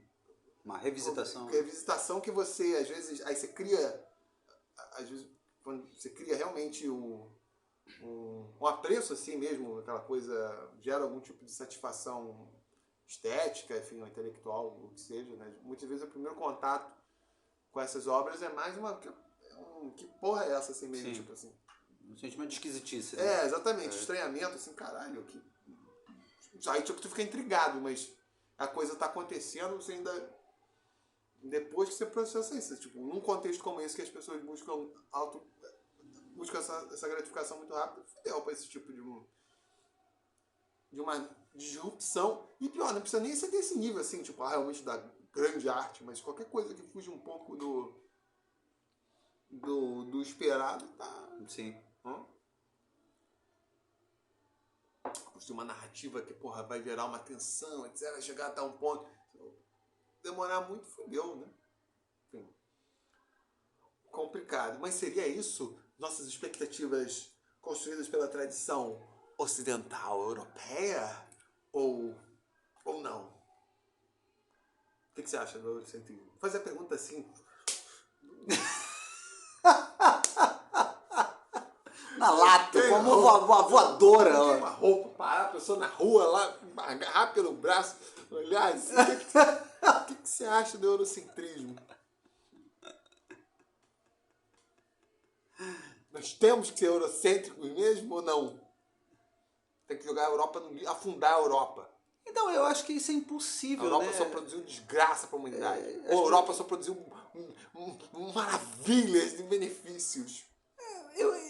Uma revisitação. Revisitação que você, às vezes, aí você cria, às vezes, quando você cria realmente um apreço assim mesmo, aquela coisa, gera algum tipo de satisfação estética, enfim, ou intelectual, o que seja, né? Muitas vezes o primeiro contato com essas obras é mais que porra é essa assim mesmo, Sim. tipo assim. Um sentimento de esquisitice. Né? Exatamente, estranhamento, assim, caralho, que... Aí tipo, tu fica intrigado, mas a coisa tá acontecendo, você ainda... Depois que você processa isso, tipo, num contexto como esse que as pessoas buscam essa gratificação muito rápida, fudeu pra esse tipo de uma disrupção. E pior, não precisa nem ser desse nível, assim, tipo, realmente da grande arte, mas qualquer coisa que fuja um pouco do esperado, tá... Sim. Construir uma narrativa que, porra, vai gerar uma tensão, etc, vai chegar até um ponto... Demorar muito, fudeu, né? Enfim, complicado. Mas seria isso? Nossas expectativas construídas pela tradição ocidental europeia? Ou não? O que você acha do eurocentrismo? Vou fazer a pergunta assim. Na lata, como uma voadora. Tem uma roupa, parar a pessoa na rua lá, agarrar pelo braço, olhar assim. O que você acha do eurocentrismo? Nós temos que ser eurocêntricos mesmo ou não? Tem que jogar a Europa no lixo, afundar a Europa. Então, eu acho que isso é impossível, A Europa né? só produziu desgraça para a humanidade. Ou a Europa só produziu maravilhas e benefícios.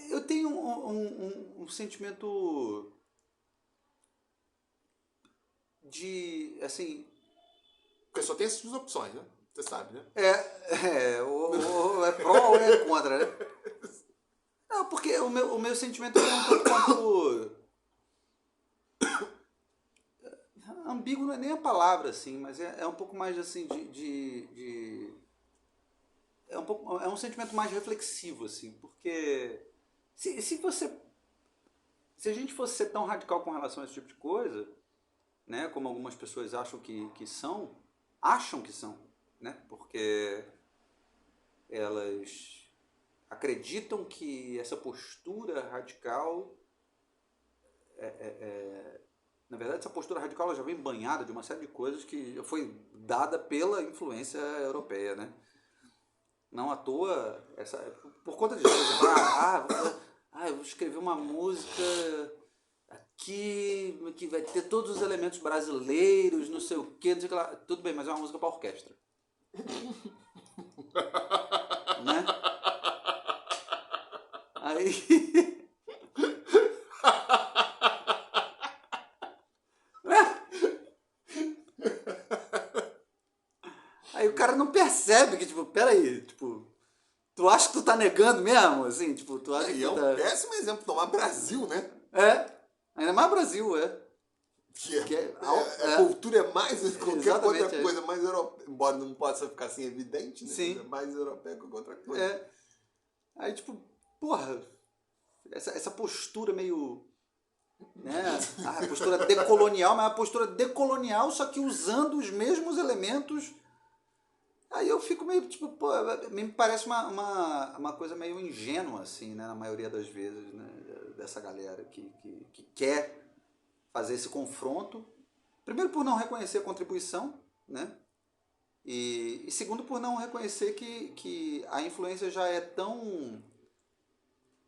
Eu tenho um sentimento de, assim... Porque só tem essas duas opções, né? Você sabe, né? Ou é pró ou é contra, né? Não, porque o meu sentimento é um tanto quanto... ambíguo não é nem a palavra, assim, mas é um pouco mais, assim, é um sentimento mais reflexivo, assim, porque se você... Se a gente fosse ser tão radical com relação a esse tipo de coisa, né, como algumas pessoas acham que são, né, porque elas acreditam que essa postura radical, na verdade essa postura radical ela já vem banhada de uma série de coisas que foi dada pela influência europeia, né? Não à toa, por conta disso, por exemplo, eu vou escrever uma música que vai ter todos os elementos brasileiros, não sei o que, não sei o que lá. Tudo bem, mas é uma música para orquestra. Né? Aí... Aí o cara não percebe que, tipo, peraí, tipo, tu acha que tu tá negando mesmo? Assim, tipo, tu acha que é tu um tá... péssimo exemplo, tomar Brasil, né? Ainda mais Brasil, A cultura é mais qualquer outra exatamente, coisa, mais europeia. Embora não possa ficar assim evidente, né? Sim. É mais europeia que qualquer outra coisa. Aí, tipo, porra, essa postura meio... Né? A postura decolonial, mas a postura decolonial, só que usando os mesmos elementos. Aí eu fico meio, tipo, pô, me parece uma coisa meio ingênua, assim, né, na maioria das vezes, né, dessa galera que quer fazer esse confronto. Primeiro, por não reconhecer a contribuição, né, e segundo, por não reconhecer que a influência já é tão...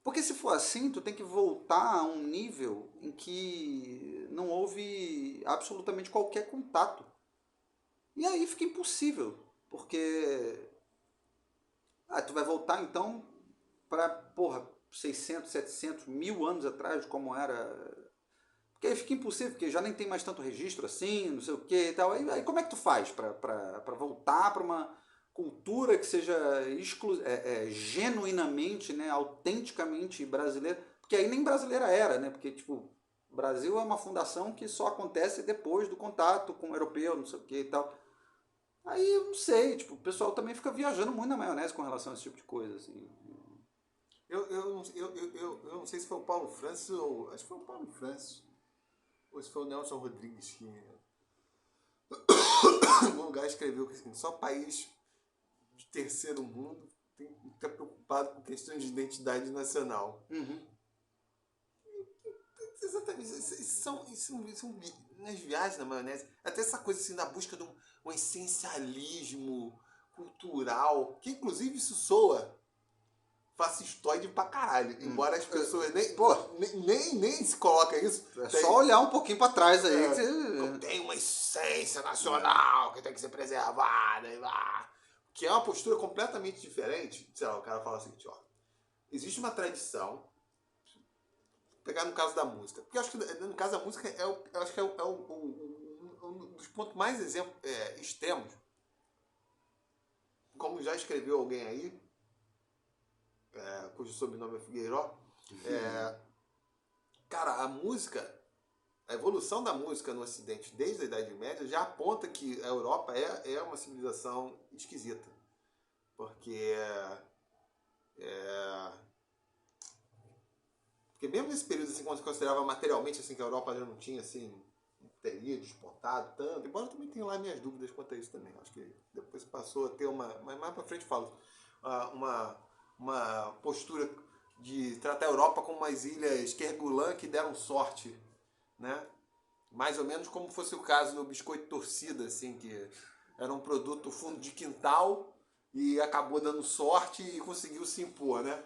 Porque se for assim, tu tem que voltar a um nível em que não houve absolutamente qualquer contato. E aí fica impossível, porque tu vai voltar então para, porra, 600, 700, 1000 anos atrás, como era. Porque aí fica impossível, porque já nem tem mais tanto registro assim, não sei o que e tal. Aí como é que tu faz para voltar para uma cultura que seja genuinamente, né, autenticamente brasileira? Porque aí nem brasileira era, né? Porque, tipo, Brasil é uma fundação que só acontece depois do contato com o europeu, não sei o que e tal. Aí eu não sei, tipo, o pessoal também fica viajando muito na maionese com relação a esse tipo de coisa, assim. Eu não sei se foi o Paulo Francis ou. Acho que foi o Paulo Francis. Ou se foi o Nelson Rodrigues que. Em algum lugar escreveu que assim, só país de terceiro mundo tem que estar preocupado com questões de identidade nacional. Exatamente. Isso são nas viagens na maionese. Até essa coisa assim da busca de um essencialismo cultural, que inclusive isso soa fascistoide pra caralho. Embora as pessoas nem se coloquem isso. É só olhar um pouquinho pra trás aí. Tem uma essência nacional que tem que ser preservada. Que é uma postura completamente diferente. Sei lá, o cara fala o seguinte, ó. Existe uma tradição. Vou pegar no caso da música. Porque eu acho que no caso da música eu acho que é um dos pontos mais extremos. Como já escreveu alguém aí, cujo sobrenome é Figueiró, cara, a música, a evolução da música no Ocidente desde a Idade Média já aponta que a Europa é uma civilização esquisita. Porque mesmo nesse período, assim, quando se considerava materialmente assim, que a Europa já não tinha, assim, não teria despontado tanto, embora eu também tenha lá minhas dúvidas quanto a isso também. Acho que depois passou a ter mas mais pra frente falo, uma postura de tratar a Europa como umas ilhas Kerguelen que deram sorte, né? Mais ou menos como fosse o caso do biscoito torcida, assim, que era um produto fundo de quintal e acabou dando sorte e conseguiu se impor, né?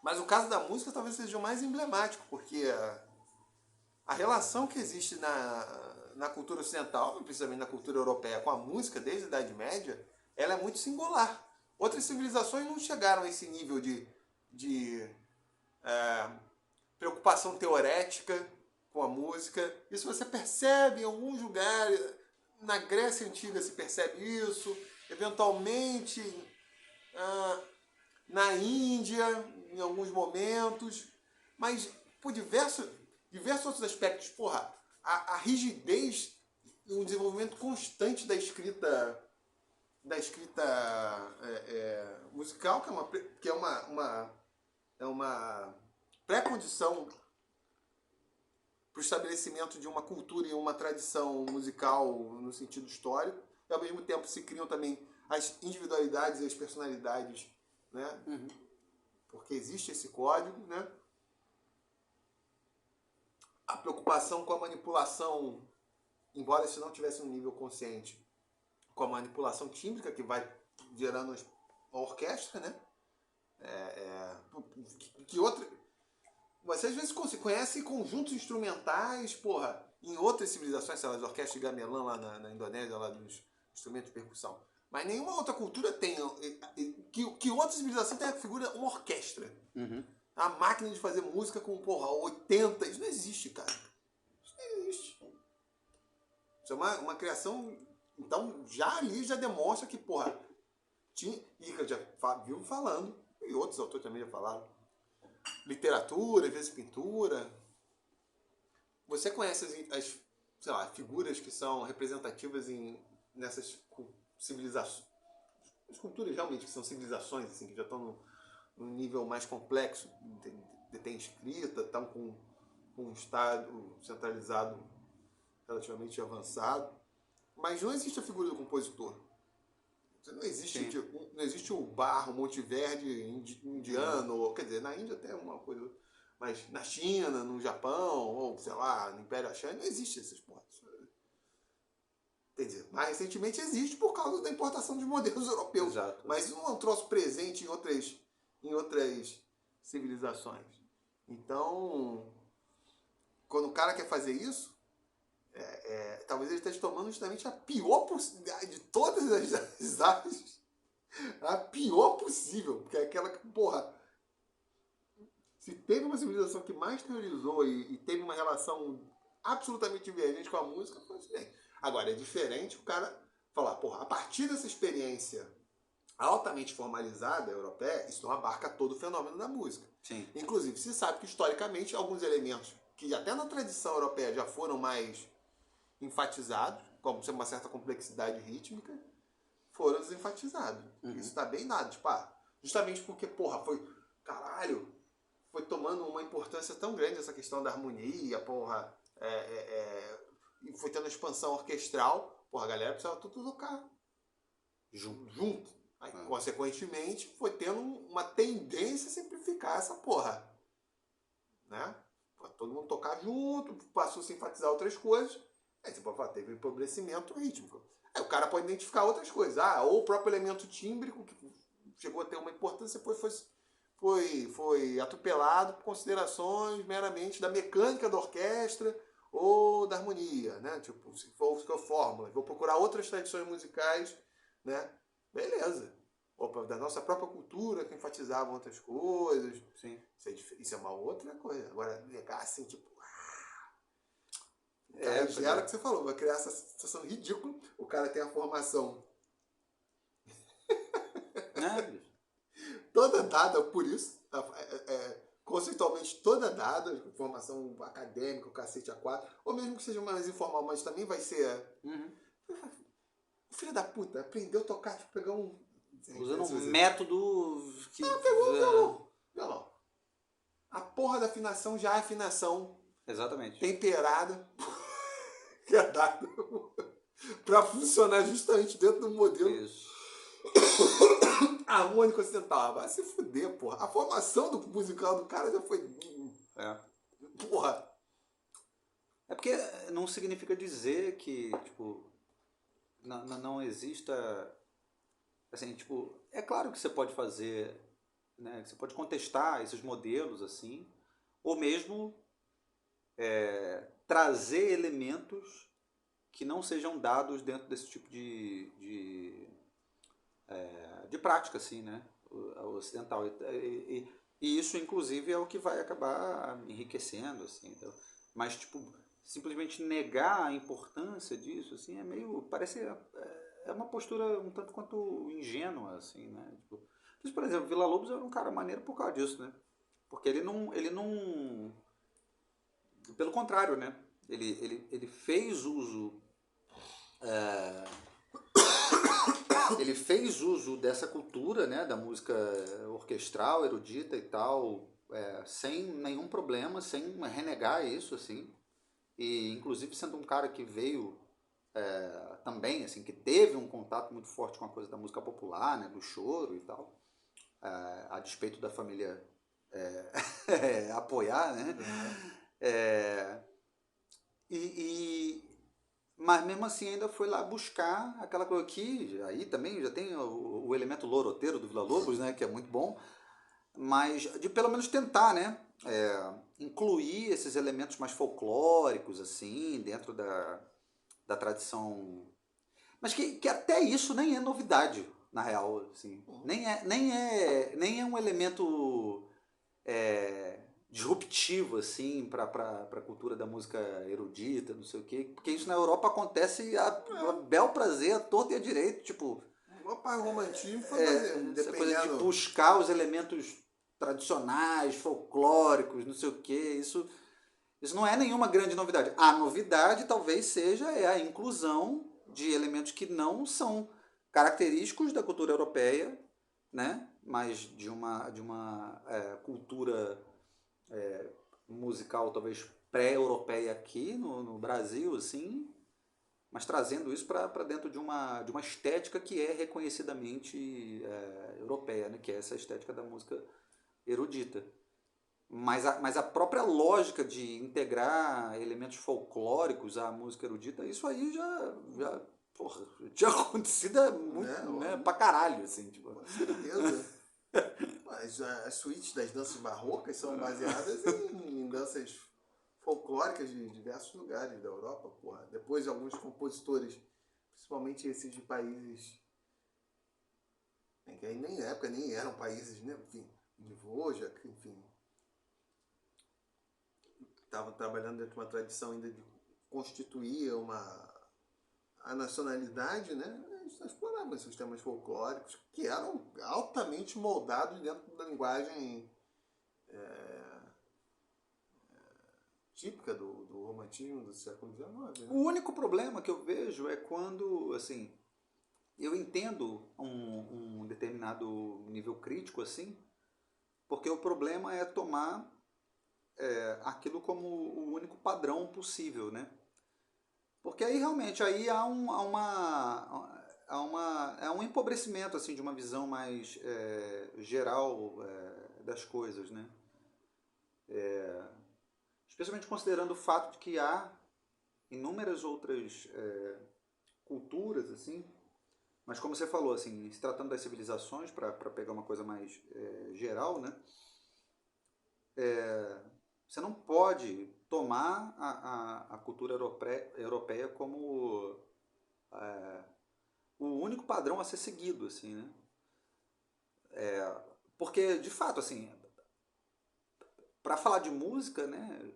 Mas o caso da música talvez seja o mais emblemático, porque a relação que existe na cultura ocidental, principalmente na cultura europeia, com a música desde a Idade Média, ela é muito singular. Outras civilizações não chegaram a esse nível de preocupação teorética com a música. Isso você percebe em alguns lugares. Na Grécia Antiga se percebe isso. Eventualmente na Índia, em alguns momentos, mas por diversos outros aspectos. Porra, a rigidez e o desenvolvimento constante da escrita musical, que é uma pré-condição para o estabelecimento de uma cultura e uma tradição musical no sentido histórico, e ao mesmo tempo se criam também as individualidades e as personalidades, né? Uhum. Porque existe esse código, né? A preocupação com a manipulação, embora se não tivesse um nível consciente, com a manipulação tímbrica que vai gerando a orquestra, né? Que outra... Você às vezes conhece conjuntos instrumentais, porra, em outras civilizações, sei lá, as orquestras de gamelã lá na Indonésia, lá dos instrumentos de percussão. Mas nenhuma outra cultura tem. Que outra civilização tem a figura, uma orquestra. Uhum. A máquina de fazer música com, porra, 80. Isso não existe, cara. Isso não existe. Isso é uma criação. Então, já ali já demonstra que, porra, tinha. E eu já vivo falando, e outros autores também já falaram. Literatura, às vezes pintura. Você conhece as sei lá, figuras que são representativas nessas civilizações, as culturas realmente que são civilizações, assim, que já estão num nível mais complexo, tem escrita, estão com um estado centralizado relativamente avançado, mas não existe a figura do compositor. Não existe o Barro, Monteverdi indiano, quer dizer, na Índia até uma coisa, mas na China, no Japão, ou sei lá, no Império Axé, não existe essas porras. Quer dizer, mais recentemente existe por causa da importação de modelos europeus. Exato. Mas isso não é um troço presente em outras civilizações. Então, quando o cara quer fazer isso, talvez ele esteja tomando justamente a pior de todas as artes, a pior possível, porque é aquela que, porra, se teve uma civilização que mais teorizou e teve uma relação absolutamente divergente com a música, foi assim. Agora, é diferente o cara falar, porra, a partir dessa experiência altamente formalizada europeia, isso não abarca todo o fenômeno da música. Sim. Inclusive, se sabe que historicamente alguns elementos que até na tradição europeia já foram mais enfatizados, como uma certa complexidade rítmica, foram desenfatizados. Uhum. Isso tá bem nada, tipo, justamente porque, porra, foi tomando uma importância tão grande essa questão da harmonia, porra, e foi tendo a expansão orquestral, porra, a galera precisava tudo tocar junto. Aí, consequentemente, foi tendo uma tendência a simplificar essa porra, né? Todo mundo tocar junto, passou a se enfatizar outras coisas. Aí você pode falar, teve um empobrecimento rítmico. Aí o cara pode identificar outras coisas. Ou o próprio elemento tímbrico, que chegou a ter uma importância, depois foi atropelado por considerações meramente da mecânica da orquestra ou da harmonia, né? Tipo, se for fórmula, vou procurar outras tradições musicais, né? Beleza. Opa, da nossa própria cultura, que enfatizavam outras coisas. Sim. Isso é uma outra coisa. Agora, negar assim, tipo... Gera que você falou, vai criar essa situação ridícula. O cara tem a formação toda dada por isso, conceitualmente toda dada, formação acadêmica, o cacete A4, ou mesmo que seja mais informal, mas também vai ser... O filho da puta aprendeu a tocar, tipo, pegar usando um método que... pegou um violão. A porra da afinação já é afinação. Exatamente. Temperada. Que é dada pra funcionar justamente dentro do modelo. Isso. Harmônico ocidental. Vai se fuder, porra. A formação do musical do cara já foi... Porra. É porque não significa dizer que, tipo, não exista... Assim, tipo, é claro que você pode fazer, né? Que você pode contestar esses modelos, assim, ou mesmo trazer elementos que não sejam dados dentro desse tipo de prática, assim, né? Ocidental. E isso, inclusive, é o que vai acabar enriquecendo, assim. Então, mas, tipo, simplesmente negar a importância disso, assim, é meio... Parece... É uma postura um tanto quanto ingênua, assim, né? Tipo, Mas, por exemplo, Villa-Lobos era um cara maneiro por causa disso, né? Porque ele não... Pelo contrário, né? Ele fez uso... Ele fez uso dessa cultura, né? Da música orquestral, erudita e tal, sem nenhum problema, sem renegar isso, assim. E, inclusive, sendo um cara que veio também, assim, que teve um contato muito forte com a coisa da música popular, né? Do choro e tal. A despeito da família apoiar, né? Mas mesmo assim ainda foi lá buscar aquela coisa aqui, aí também já tem o elemento loroteiro do Villa-Lobos, né? Que é muito bom, mas de pelo menos tentar, né? Incluir esses elementos mais folclóricos, assim, dentro da tradição. Mas que até isso nem é novidade, na real, assim. Nem é um elemento disruptivo, assim, para a cultura da música erudita, não sei o quê. Porque isso na Europa acontece a bel prazer, a torto e a direito, tipo... O pai romantismo foi fazer, essa coisa de dependendo... buscar os elementos tradicionais, folclóricos, não sei o quê, isso não é nenhuma grande novidade. A novidade talvez seja a inclusão de elementos que não são característicos da cultura europeia, né? Mas de uma cultura musical talvez pré-europeia aqui no Brasil, assim, mas trazendo isso para dentro de uma estética que é reconhecidamente europeia, né? Que é essa estética da música erudita. Mas a própria lógica de integrar elementos folclóricos à música erudita, isso aí já porra, tinha acontecido muito, né, pra caralho, assim, tipo. Com certeza. Mas as suítes das danças barrocas são baseadas em danças folclóricas de diversos lugares da Europa, porra. Depois alguns compositores, principalmente esses de países que aí nem na época nem eram países, né? Enfim, de Dvořák, enfim, estavam trabalhando dentro de uma tradição ainda de constituir a nacionalidade, né? Eles exploravam esses temas folclóricos que eram altamente moldados dentro da linguagem típica do romantismo do século XIX. Né? O único problema que eu vejo é quando, assim, eu entendo um determinado nível crítico, assim, porque o problema é tomar aquilo como o único padrão possível, né? Porque aí realmente aí há um empobrecimento assim de uma visão mais geral das coisas, né? Especialmente considerando o fato de que há inúmeras outras culturas assim, mas como você falou assim, se tratando das civilizações para pegar uma coisa mais geral, né? Você não pode tomar a cultura europeia como o único padrão a ser seguido, assim, né? Porque, de fato, assim, para falar de música, né,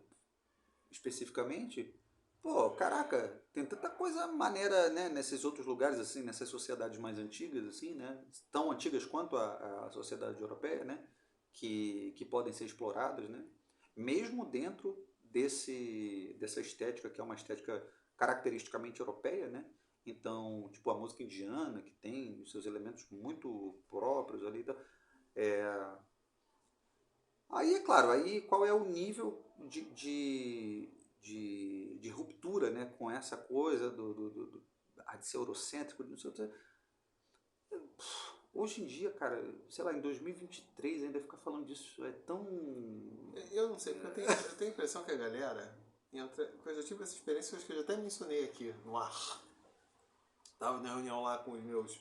especificamente, pô, caraca, tem tanta coisa maneira, né, nesses outros lugares, assim, nessas sociedades mais antigas, assim, né, tão antigas quanto a sociedade europeia, né, que podem ser exploradas, né, mesmo dentro dessa estética, que é uma estética caracteristicamente europeia, né, então, tipo, a música indiana, que tem os seus elementos muito próprios ali, aí é claro, aí qual é o nível de ruptura, né, com essa coisa de ser eurocêntrico, não sei o que. Hoje em dia, cara, sei lá, em 2023 ainda ficar falando disso é tão... Eu não sei, porque eu tenho a impressão que a galera, em outra coisa, eu tive essa experiência, acho que eu já até mencionei aqui no ar. Estava na reunião lá com os meus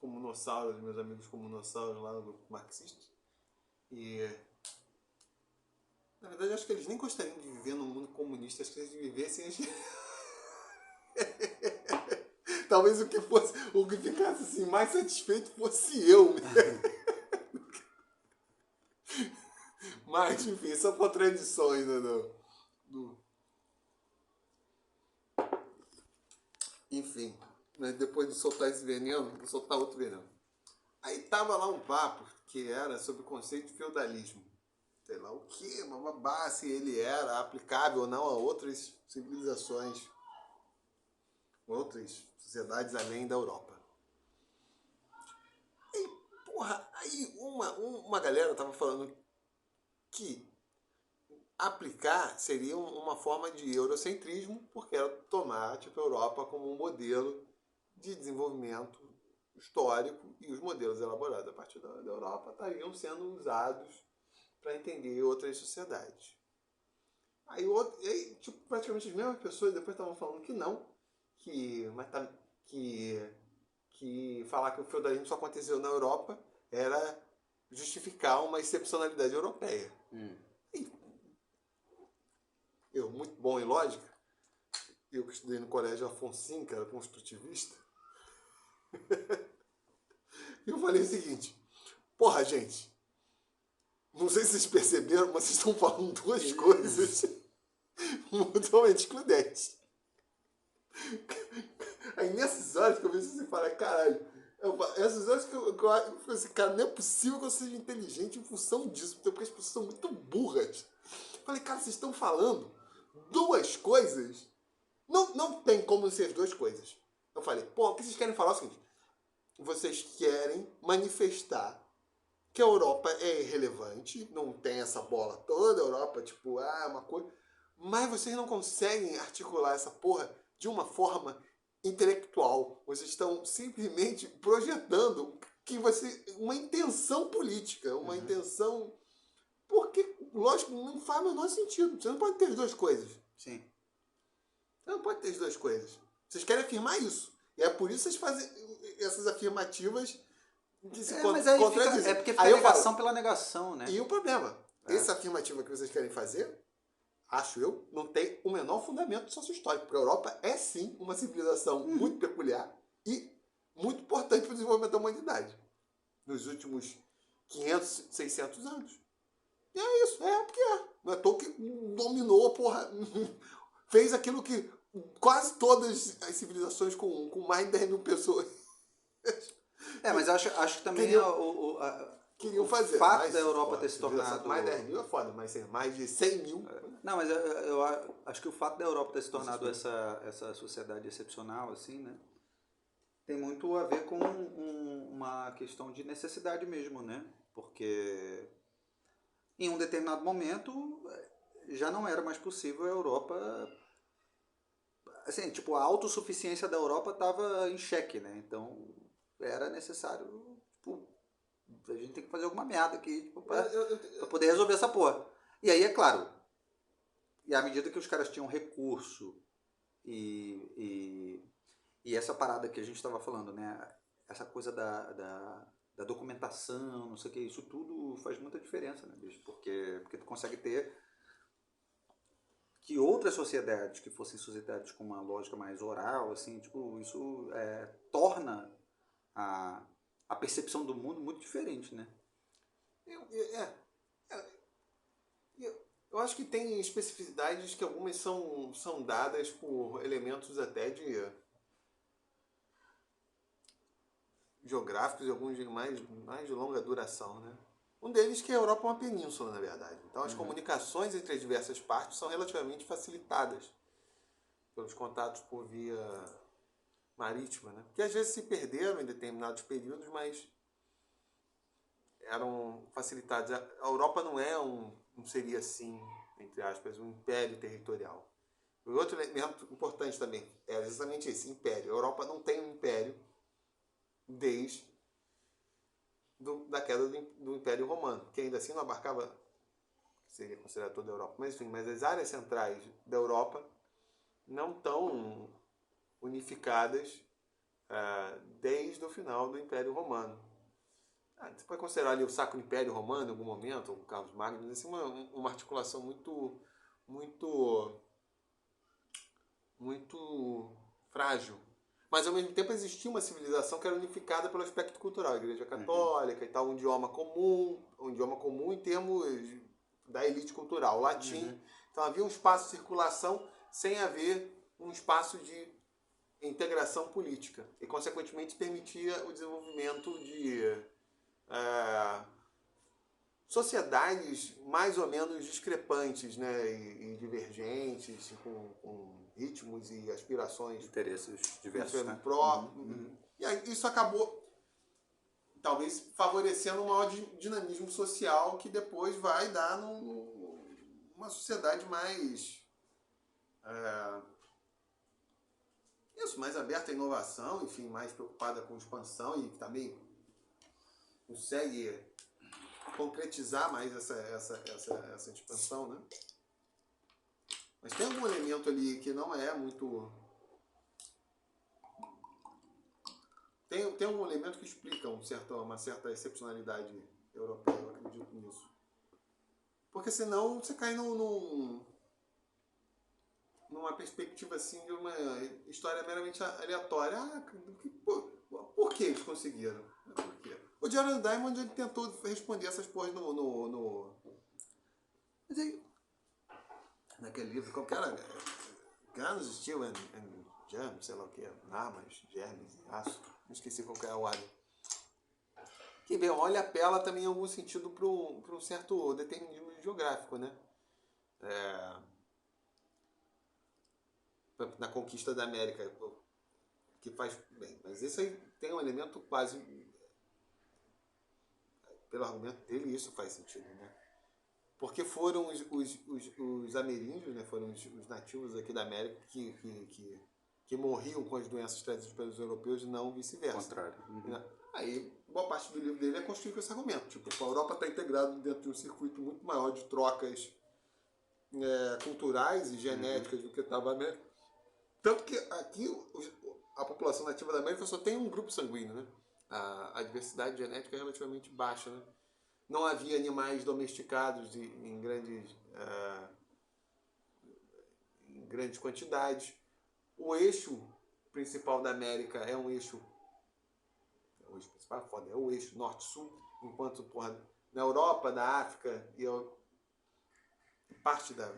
comunossauros, meus amigos comunossauros lá no grupo marxista. E na verdade, acho que eles nem gostariam de viver num mundo comunista, acho que eles vivessem. Talvez o que ficasse assim, mais satisfeito fosse eu. Mas, enfim, são contradições, né? Enfim, mas depois de soltar esse veneno, vou soltar outro veneno. Aí tava lá um papo que era sobre o conceito de feudalismo. Sei lá o que, babá, se ele era aplicável ou não a outras civilizações, outras sociedades além da Europa. E, porra, aí uma galera tava falando que aplicar seria uma forma de eurocentrismo, porque era tomar tipo, a Europa como um modelo de desenvolvimento histórico e os modelos elaborados a partir da Europa estariam sendo usados para entender outras sociedades. Aí, tipo, praticamente as mesmas pessoas depois estavam falando que não, que falar que o feudalismo só aconteceu na Europa era justificar uma excepcionalidade europeia. E eu, muito bom em lógica, eu que estudei no colégio Afonso, que era construtivista, eu falei o seguinte, porra, gente, não sei se vocês perceberam, mas vocês estão falando duas coisas mutuamente excludentes. Aí nessas horas que eu vejo você falar, caralho, essas horas que eu fico assim, cara, não é possível que eu seja inteligente em função disso, porque as pessoas são muito burras. Eu falei, cara, vocês estão falando duas coisas? Não tem como ser as duas coisas. Eu falei, pô, o que vocês querem falar é o seguinte, vocês querem manifestar que a Europa é irrelevante, não tem essa bola toda, a Europa, tipo, uma coisa. Mas vocês não conseguem articular essa porra de uma forma intelectual. Vocês estão simplesmente projetando que uma intenção política, uma intenção. Porque, lógico, não faz o menor sentido. Você não pode ter as duas coisas. Sim. Você não pode ter as duas coisas. Vocês querem afirmar isso. E é por isso que vocês fazem essas afirmativas que se mas aí contradizem. é porque fica negação pela negação, né? E o problema, essa afirmativa que vocês querem fazer, acho eu, não tem o menor fundamento sócio-histórico, porque a Europa é sim uma civilização muito peculiar e muito importante para o desenvolvimento da humanidade nos últimos 500, 600 anos. E é isso, porque é. Não é à toa que dominou, porra, fez aquilo que quase todas as civilizações com mais de 10 mil pessoas mas acho que também queriam fazer. O fato da Europa ter se tornado... Mais de 10 mil é foda, mas mais de 100 mil... Não, mas eu acho que o fato da Europa ter se tornado essa sociedade excepcional, assim, né? Tem muito a ver com uma questão de necessidade mesmo, né? Porque em um determinado momento já não era mais possível a Europa... Assim, tipo, a autossuficiência da Europa estava em xeque, né? Então era necessário... Tipo, a gente tem que fazer alguma merda aqui tipo, pra poder resolver essa porra. E aí, é claro, e à medida que os caras tinham recurso e essa parada que a gente estava falando, né? Essa coisa da documentação, não sei o que, isso tudo faz muita diferença, né, bicho? Porque tu consegue ter que outras sociedades, que fossem sociedades com uma lógica mais oral, assim, tipo, isso torna a percepção do mundo muito diferente, né? Eu acho que tem especificidades que algumas são dadas por elementos até de geográficos e alguns mais de longa duração, né? Um deles que a Europa é uma península, na verdade. Então as comunicações entre as diversas partes são relativamente facilitadas pelos contatos por via marítima, né? Que às vezes se perderam em determinados períodos, mas eram facilitados. A Europa não é não seria assim, entre aspas, um império territorial. E outro elemento importante também é exatamente esse, império. A Europa não tem um império desde da queda do Império Romano, que ainda assim não abarcava, seria considerado toda a Europa, mas enfim, mas as áreas centrais da Europa não estão unificadas desde o final do Império Romano. Você pode considerar ali o Sacro Império Romano em algum momento, o Carlos Magno, mas assim, uma articulação muito frágil. Mas ao mesmo tempo existia uma civilização que era unificada pelo aspecto cultural, a Igreja Católica e tal, um idioma comum em termos da elite cultural, o latim. Então havia um espaço de circulação sem haver um espaço de integração política e, consequentemente, permitia o desenvolvimento de sociedades mais ou menos discrepantes, né, e divergentes, com ritmos e aspirações, interesses diversos, né? E aí, isso acabou, talvez, favorecendo um maior dinamismo social que depois vai dar uma sociedade mais mais aberta à inovação, enfim, mais preocupada com expansão e também consegue concretizar mais essa expansão, né? Mas tem algum elemento ali que não é muito... Tem algum elemento que explica uma certa excepcionalidade europeia, eu acredito nisso. Porque senão você cai numa perspectiva assim de uma história meramente aleatória. Por que eles conseguiram? Por quê? O Jared Diamond ele tentou responder essas porras Mas aí, naquele livro, qual que era? Guns, Steel and Germs, sei lá o que, armas, germes e aço. Não esqueci qual que é a ordem. Que bem, olha, apela também em algum sentido para um certo determinismo geográfico, né? Na conquista da América, que faz bem. Mas isso aí tem um elemento quase... Pelo argumento dele, isso faz sentido, né? Porque foram os ameríndios, né? Foram os nativos aqui da América que morriam com as doenças trazidas pelos europeus e não vice-versa. Contrário. Aí, boa parte do livro dele é construído com esse argumento. Tipo, a Europa está integrada dentro de um circuito muito maior de trocas culturais e genéticas do que estava a América. Tanto que aqui a população nativa da América só tem um grupo sanguíneo, né? A diversidade genética é relativamente baixa, né? Não havia animais domesticados em grandes quantidades. O eixo principal da América é um eixo... O eixo principal é foda, é o eixo norte-sul, enquanto na Europa, na África e parte da...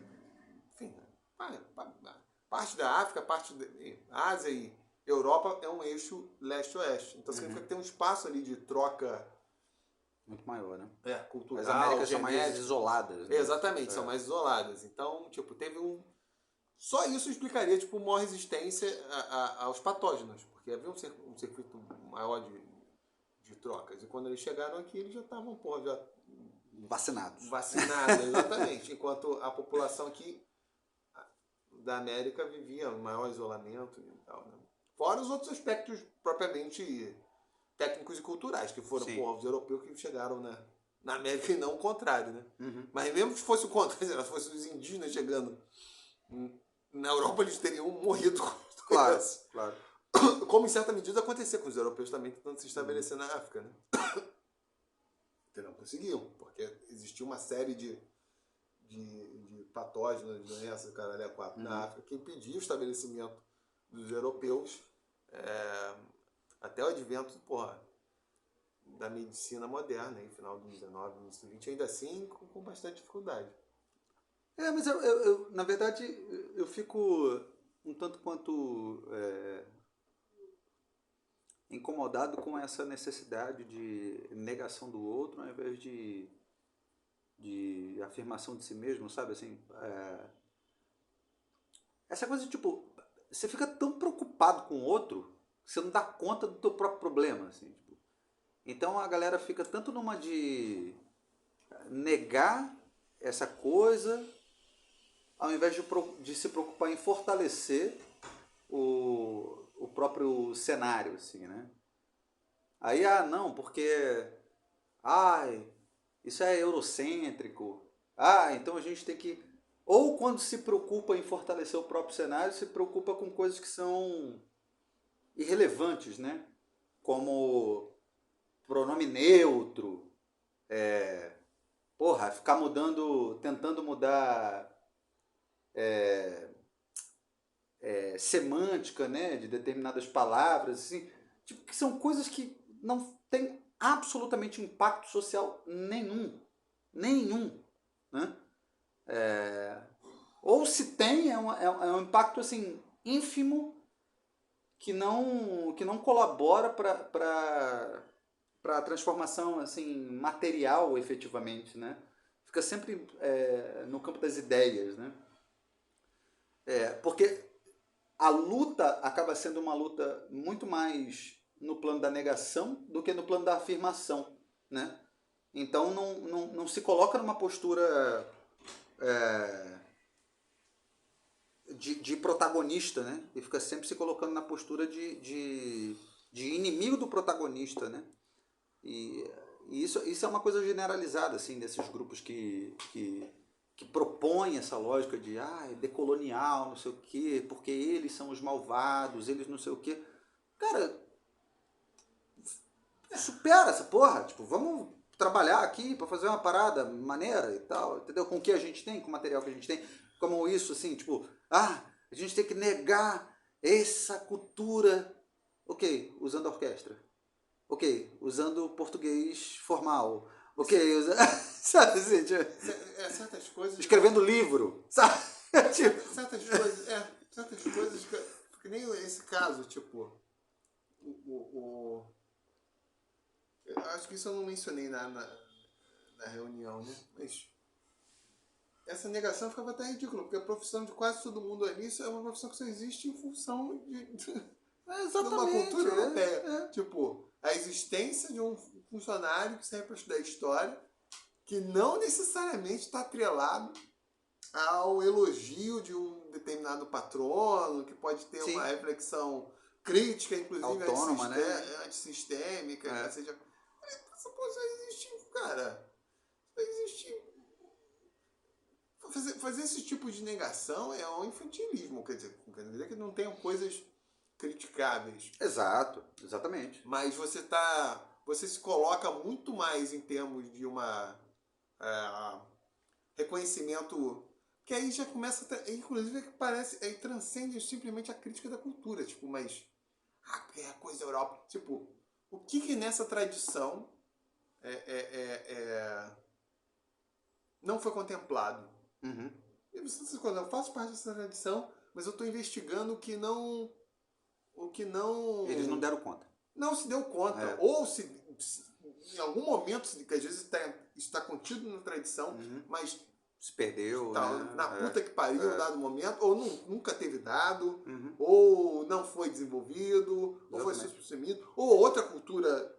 Enfim, parte da África, parte da Ásia e Europa é um eixo leste-oeste. Então significa que tem um espaço ali de troca muito maior, né? Cultural. As Américas são mais isoladas, né? Exatamente, são mais isoladas. Então, tipo, teve só isso explicaria, tipo, uma resistência aos patógenos, porque havia um circuito maior de trocas. E quando eles chegaram aqui, eles já estavam, já... Vacinados, exatamente. Enquanto a população aqui da América vivia em maior isolamento e tal, né? Fora os outros aspectos propriamente técnicos e culturais, que foram povos europeus que chegaram na América e não o contrário, né? Mas mesmo que fosse o contrário, se fossem os indígenas chegando na Europa, eles teriam morrido. Claro. Como em certa medida acontecia com os europeus também tentando se estabelecer na África, né? Que não conseguiam, porque existia uma série de patógenos, de doenças, caralho, a quatro na África, que impedia o estabelecimento dos europeus até o advento, da medicina moderna, em final do 19, início do 20, ainda assim com bastante dificuldade. Mas eu na verdade, eu fico um tanto quanto incomodado com essa necessidade de negação do outro, ao invés de afirmação de si mesmo, sabe? Assim, essa coisa de, tipo, você fica tão preocupado com o outro que você não dá conta do teu próprio problema, assim, tipo. Então a galera fica tanto numa de negar essa coisa, ao invés de se preocupar em fortalecer o próprio cenário, assim, né? Aí, não, porque... isso é eurocêntrico. Então a gente tem que... Ou quando se preocupa em fortalecer o próprio cenário, se preocupa com coisas que são irrelevantes, né? Como pronome neutro, ficar tentando mudar semântica, né, de determinadas palavras, assim, tipo, que são coisas que não têm absolutamente impacto social nenhum, né? Ou se tem, é um impacto assim ínfimo que não colabora para a transformação assim, material efetivamente, né? Fica sempre no campo das ideias, né? Porque a luta acaba sendo uma luta muito mais no plano da negação do que no plano da afirmação, né? Então não se coloca numa postura de protagonista, né? E fica sempre se colocando na postura de inimigo do protagonista, né? E isso é uma coisa generalizada, assim, desses grupos que propõem essa lógica de é decolonial, não sei o quê, porque eles são os malvados, eles não sei o quê. Cara, supera essa porra. Tipo, vamos trabalhar aqui para fazer uma parada maneira e tal, entendeu? Com o que a gente tem, com o material que a gente tem. Como isso, assim, tipo, a gente tem que negar essa cultura. Ok, usando a orquestra. Ok, usando português formal. Ok, sabe assim, tipo, certas coisas... escrevendo livro, sabe? Tipo, certas coisas que nem esse caso, tipo, eu acho que isso eu não mencionei na reunião, né? Mas essa negação ficava até ridícula, porque a profissão de quase todo mundo ali, isso é uma profissão que só existe em função de uma cultura europeia. Tipo, a existência de um funcionário que serve para estudar história, que não necessariamente está atrelado ao elogio de um determinado patrono, que pode ter uma reflexão crítica, inclusive autônoma, antissistêmica, seja... Essa coisa existe, cara. Existe... Fazer esse tipo de negação é um infantilismo, quer dizer que não tenham coisas criticáveis. Exato, exatamente. Mas você se coloca muito mais em termos de uma reconhecimento, que aí já começa, inclusive parece, aí transcende simplesmente a crítica da cultura, tipo, mas é a coisa da Europa, tipo, o que nessa tradição não foi contemplado? Uhum. Eu faço parte dessa tradição, mas eu estou investigando o que não... Eles não deram conta. Não se deu conta. Ou se em algum momento, que às vezes está contido na tradição, mas se perdeu, tá, né? na puta que pariu em um dado momento, ou nunca teve dado, Uhum. ou não foi desenvolvido, Exatamente. ou foi suprimido, ou outra cultura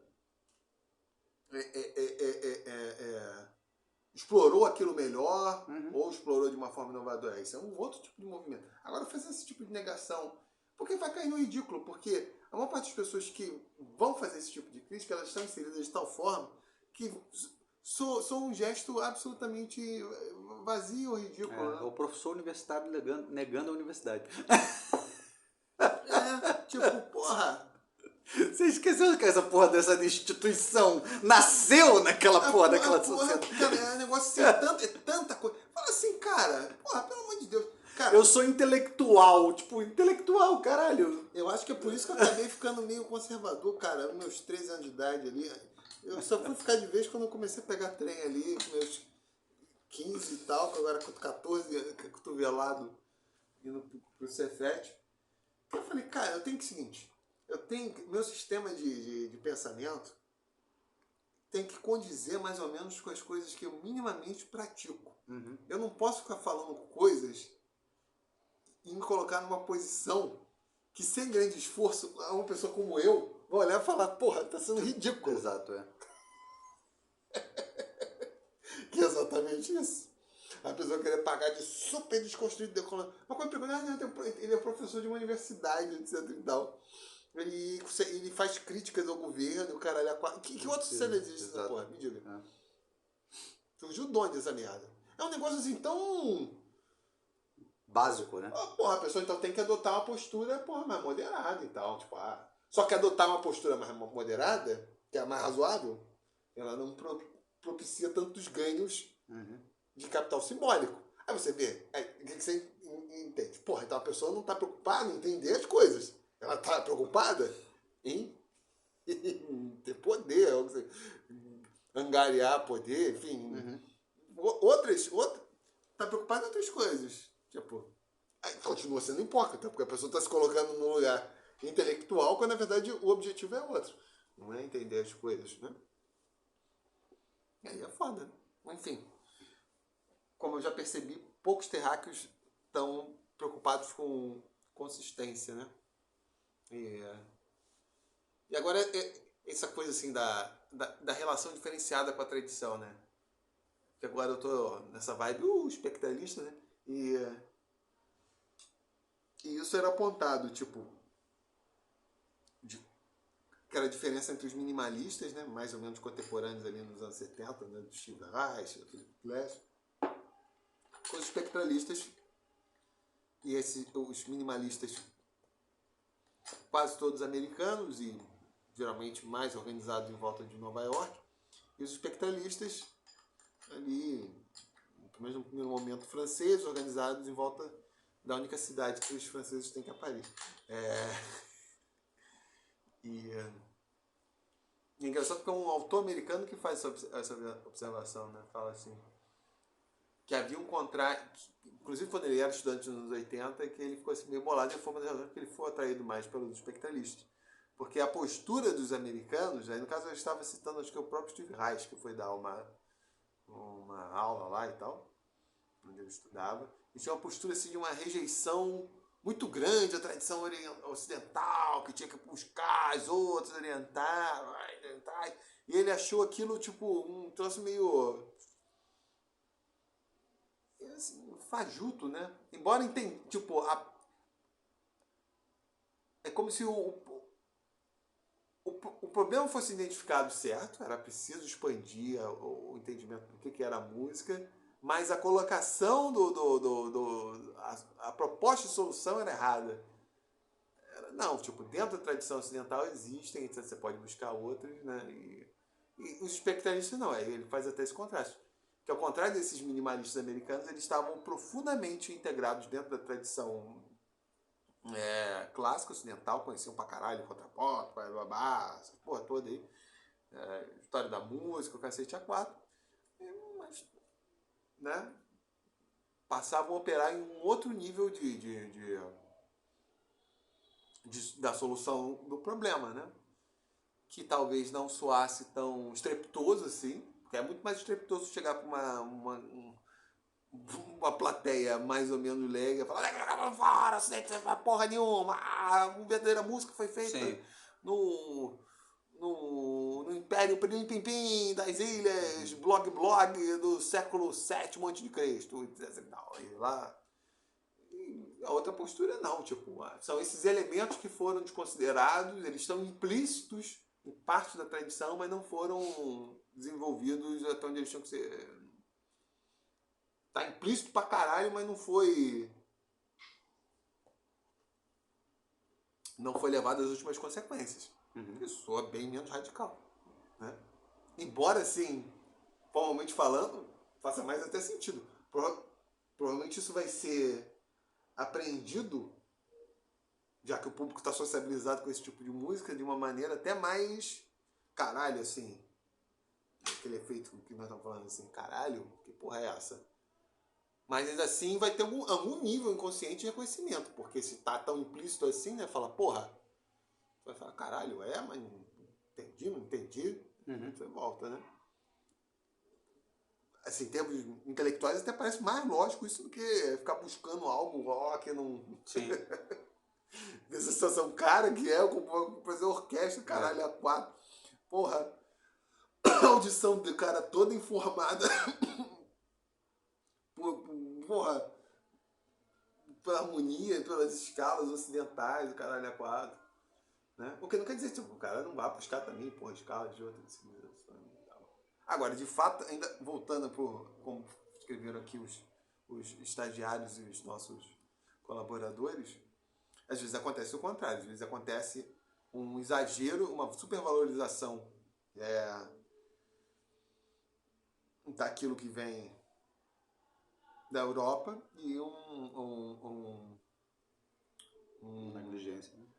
explorou aquilo melhor, ou explorou de uma forma inovadora. Isso é um outro tipo de movimento. Agora, fazer esse tipo de negação, porque vai cair no ridículo, porque a maior parte das pessoas que vão fazer esse tipo de crítica, elas estão inseridas de tal forma que são um gesto absolutamente vazio ou ridículo. Né? O professor universitário negando a universidade. Tipo, porra... Você esqueceu que essa porra dessa instituição nasceu naquela porra daquela sociedade? Cara, é um negócio assim, tanta coisa. Fala assim, cara, porra, pelo amor de Deus. Cara, eu sou intelectual, caralho. Eu acho que é por isso que eu acabei ficando meio conservador, cara. Meus 13 anos de idade ali. Eu só fui ficar de vez quando eu comecei a pegar trem ali, com meus 15 e tal, que agora com 14, cotovelado, indo pro Cefet. Eu falei, cara, eu tenho que o seguinte, meu sistema de pensamento tem que condizer mais ou menos com as coisas que eu minimamente pratico. Uhum. Eu não posso ficar falando coisas e me colocar numa posição que, sem grande esforço, uma pessoa como eu vai olhar e falar, porra, tá sendo ridículo. Exato, Que é exatamente isso. A pessoa querer pagar de super desconstruído, decolando. Mas quando pergunta, ele é professor de uma universidade, etc e tal. Ele faz críticas ao governo, caralho. Que outro cena existe nessa porra? Me diga. Surgiu de onde essa merda? É um negócio assim tão... básico, né? Porra, a pessoa então tem que adotar uma postura, porra, mais moderada e tal. Tipo, só que adotar uma postura mais moderada, que é a mais razoável, ela não propicia tantos ganhos de capital simbólico. Aí você vê, o que você entende? Porra, então a pessoa não está preocupada em entender as coisas. Ela está preocupada em ter poder, angariar poder, enfim. Está preocupada em outras coisas. Tipo, continua sendo hipócrita, porque a pessoa está se colocando num lugar intelectual, quando na verdade o objetivo é outro. Não é entender as coisas, né? E aí é foda, né? Enfim, como eu já percebi, poucos terráqueos estão preocupados com consistência, né? E agora, essa coisa assim da relação diferenciada com a tradição, né? Que agora eu tô nessa vibe, espectralista, né? E isso era apontado, tipo, aquela diferença entre os minimalistas, né? Mais ou menos contemporâneos ali nos anos 70, né? Do Steve Reich, do Philip Glass, com os espectralistas e os minimalistas quase todos americanos e geralmente mais organizados em volta de Nova York, e os espectralistas ali, pelo menos no primeiro momento, franceses, organizados em volta da única cidade que os franceses têm, que é Paris. É engraçado porque é um autor americano que faz essa observação, né? Fala assim, que havia um contrato, inclusive quando ele era estudante nos anos 80, que ele ficou assim meio bolado, e foi uma das razões que ele foi atraído mais pelos espectralistas. Porque a postura dos americanos, aí no caso eu estava citando, acho que é o próprio Steve Reich, que foi dar uma aula lá e tal, onde ele estudava, e tinha uma postura assim de uma rejeição muito grande à tradição ocidental, que tinha que buscar as outras orientais, e ele achou aquilo tipo um troço meio assim, fajuto, né? Embora entenda, tipo, é como se o problema fosse identificado certo, era preciso expandir o entendimento do que era a música, mas a colocação a proposta de solução era errada. Não, tipo, dentro da tradição ocidental existem, etc. Você pode buscar outras, né? E os espectralistas não, ele faz até esse contraste. Que ao contrário desses minimalistas americanos, eles estavam profundamente integrados dentro da tradição clássica ocidental, conheciam pra caralho, contraponto, babá, essa porra toda aí. História da música, o cacete A4. Mas, né? Passavam a operar em um outro nível da solução do problema, né? Que talvez não soasse tão estrepitoso assim, porque é muito mais estrepitoso chegar para uma plateia mais ou menos leiga e falar fora, você não faz porra nenhuma, a verdadeira música foi feita no Império Pirim Pim Pim das Ilhas, blog do século VII antes de Cristo, e lá. E a outra postura não, tipo, são esses elementos que foram desconsiderados, eles estão implícitos em parte da tradição, mas não foram desenvolvidos até onde eles tinham que ser. Tá implícito pra caralho, mas não foi levado às últimas consequências. Isso soa bem menos radical, né? Embora, assim, formalmente falando, faça mais até sentido. Provavelmente isso vai ser apreendido, já que o público está sociabilizado com esse tipo de música, de uma maneira até mais caralho, assim. Aquele efeito que nós estamos falando assim, caralho, que porra é essa? Mas ainda assim vai ter algum nível inconsciente de reconhecimento, porque se tá tão implícito assim, né? Fala, porra, você vai falar, caralho, mas não entendi. Você volta, né? Assim, em termos intelectuais até parece mais lógico isso do que ficar buscando algo que não. Sim. Dessa situação cara que é, fazer orquestra, caralho, A4. Porra, a audição do cara toda informada. Porra, pela harmonia, pelas escalas ocidentais, o caralho A4. Né? O que não quer dizer que tipo, o cara não vai buscar também, porra, escala de outra civilização. Agora, de fato, ainda voltando como escreveram aqui os estagiários e os nossos colaboradores, às vezes acontece o contrário, às vezes acontece um exagero, uma supervalorização daquilo que vem da Europa e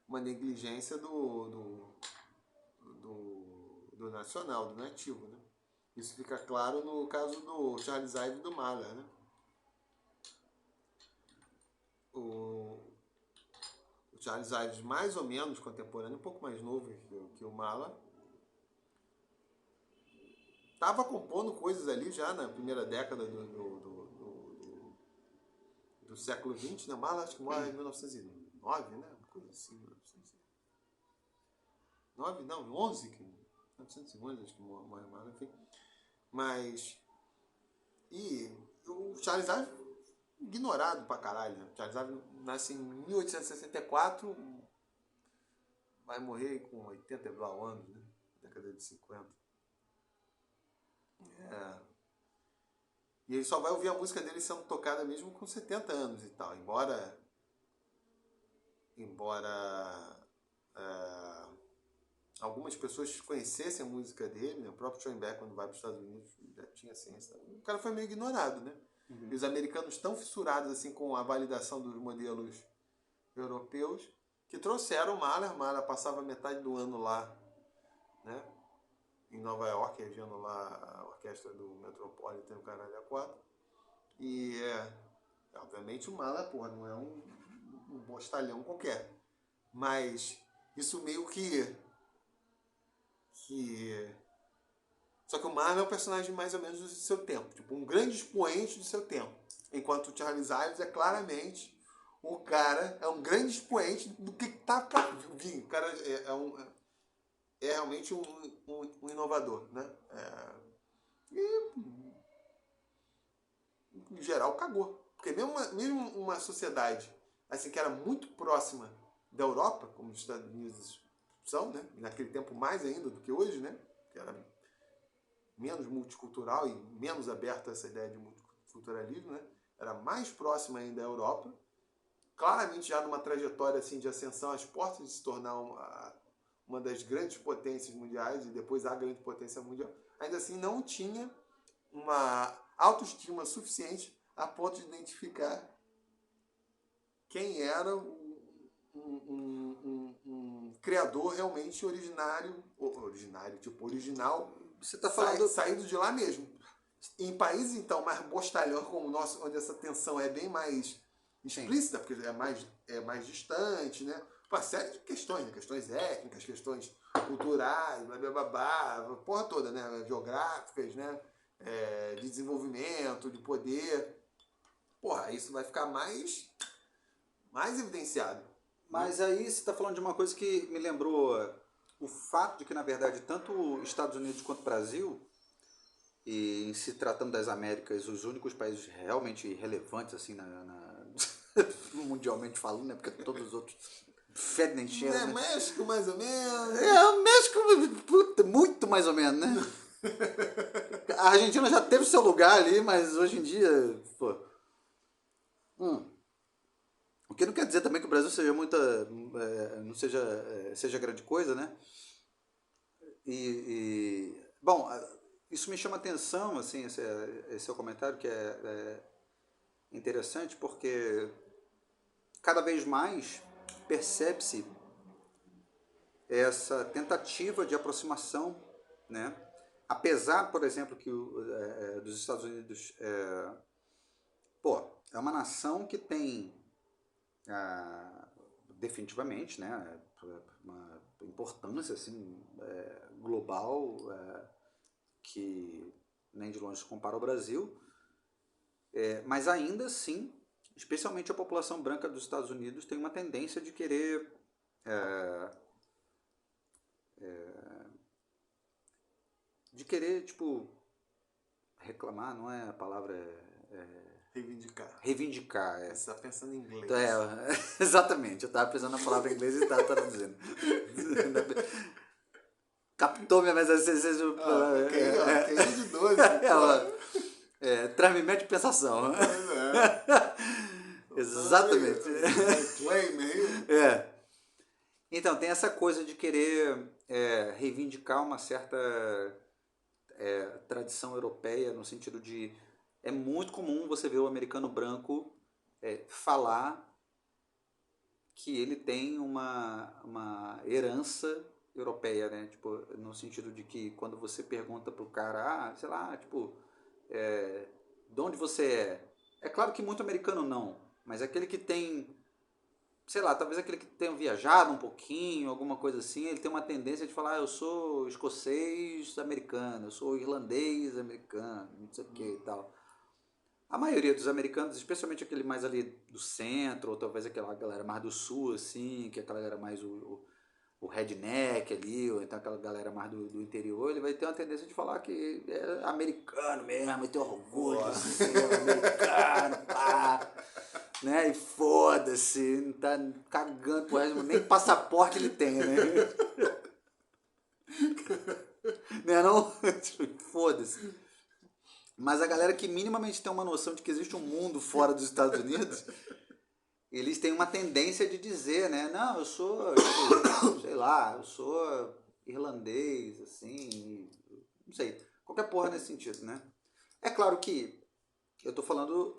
uma negligência do nacional, do nativo, né? Isso fica claro no caso do Charles Ives e do Mahler, né? O Charles Ives mais ou menos contemporâneo, um pouco mais novo que o Mahler, estava compondo coisas ali já na primeira década do século XX, né? O Mahler acho que morre em 1909, né? Uma coisa assim, 1909, não, 11, 1911 acho que morre o Mahler, enfim. Mas, e o Charles Ives ignorado pra caralho, né? Charles Ives nasce em 1864, vai morrer com 80 e blá anos, né? Década de 50. E ele só vai ouvir a música dele sendo tocada mesmo com 70 anos e tal. Embora algumas pessoas conhecessem a música dele, né? O próprio Schoenberg, quando vai para os Estados Unidos, já tinha ciência. O cara foi meio ignorado, né? Uhum. E os americanos estão fissurados assim, com a validação dos modelos europeus, que trouxeram o Mahler. Mahler passava metade do ano lá, né? Em Nova York, regendo lá a orquestra do Metropolitan, o caralho a 4. E, obviamente, o Mahler, porra, não é um bostalhão qualquer. Mas isso meio que... Só que o Mahler é um personagem mais ou menos do seu tempo. Tipo, um grande expoente do seu tempo. Enquanto o Charles Ives é claramente... O cara é um grande expoente do que tá pra vir. O cara é realmente um inovador, né? E, em geral, cagou. Porque mesmo uma sociedade assim, que era muito próxima da Europa, como os Estados Unidos são, né? Naquele tempo mais ainda do que hoje, né? Que era menos multicultural e menos aberto a essa ideia de multiculturalismo, né? Era mais próxima ainda da Europa, claramente já numa trajetória assim, de ascensão às portas de se tornar uma das grandes potências mundiais, e depois a grande potência mundial, ainda assim não tinha uma autoestima suficiente a ponto de identificar quem era um criador realmente original. Você está falando... saído de lá mesmo. Em países, então, mais bostalhão como o nosso, onde essa tensão é bem mais explícita, porque é mais distante, né? Uma série de questões, né? Questões étnicas, questões culturais, blá, blá, blá, blá, porra toda, né? Geográficas, né? De desenvolvimento, de poder. Porra, isso vai ficar mais evidenciado. Mas aí você está falando de uma coisa que me lembrou o fato de que, na verdade, tanto Estados Unidos quanto o Brasil, e em se tratando das Américas, os únicos países realmente relevantes, assim, mundialmente falando, né? Porque todos os outros fedem nem cheiram, né? México, mais ou menos. O México, puta, muito mais ou menos, né? A Argentina já teve seu lugar ali, mas hoje em dia, pô... O que não quer dizer também que o Brasil seja não seja grande coisa, né? Bom, isso me chama atenção, assim, esse seu comentário, que é interessante, porque cada vez mais percebe-se essa tentativa de aproximação, né? Apesar, por exemplo, que dos Estados Unidos é uma nação que tem definitivamente, né, uma importância assim, global, que nem de longe se compara ao Brasil, mas ainda assim, especialmente a população branca dos Estados Unidos tem uma tendência de querer tipo, reclamar, não é a palavra, reivindicar. Você está pensando em inglês. Exatamente, eu estava pensando na palavra em inglês e estava traduzindo. Captou minha mensagem? Quem de 12. Transmite de pensação. Exatamente. Então, tem essa coisa de querer reivindicar uma certa tradição europeia, no sentido de... É muito comum você ver o americano branco falar que ele tem uma herança europeia, né? Tipo, no sentido de que quando você pergunta pro cara, sei lá, tipo, de onde você é? É claro que muito americano não, mas aquele que tem sei lá, talvez aquele que tenha viajado um pouquinho, alguma coisa assim, ele tem uma tendência de falar, eu sou escocês americano, eu sou irlandês americano, não sei o que e tal. A maioria dos americanos, especialmente aquele mais ali do centro, ou talvez aquela galera mais do sul, assim, que é aquela galera mais o redneck ali, ou então aquela galera mais do interior, ele vai ter uma tendência de falar que é americano mesmo, e ter orgulho de ser americano, pá, né? E foda-se, não tá cagando pro resto, nem passaporte ele tem, né? Né não? Foda-se. Mas a galera que minimamente tem uma noção de que existe um mundo fora dos Estados Unidos, eles têm uma tendência de dizer, né? Não, eu sou, tipo, sei lá, eu sou irlandês, assim, não sei, qualquer porra nesse sentido, né? É claro que eu tô falando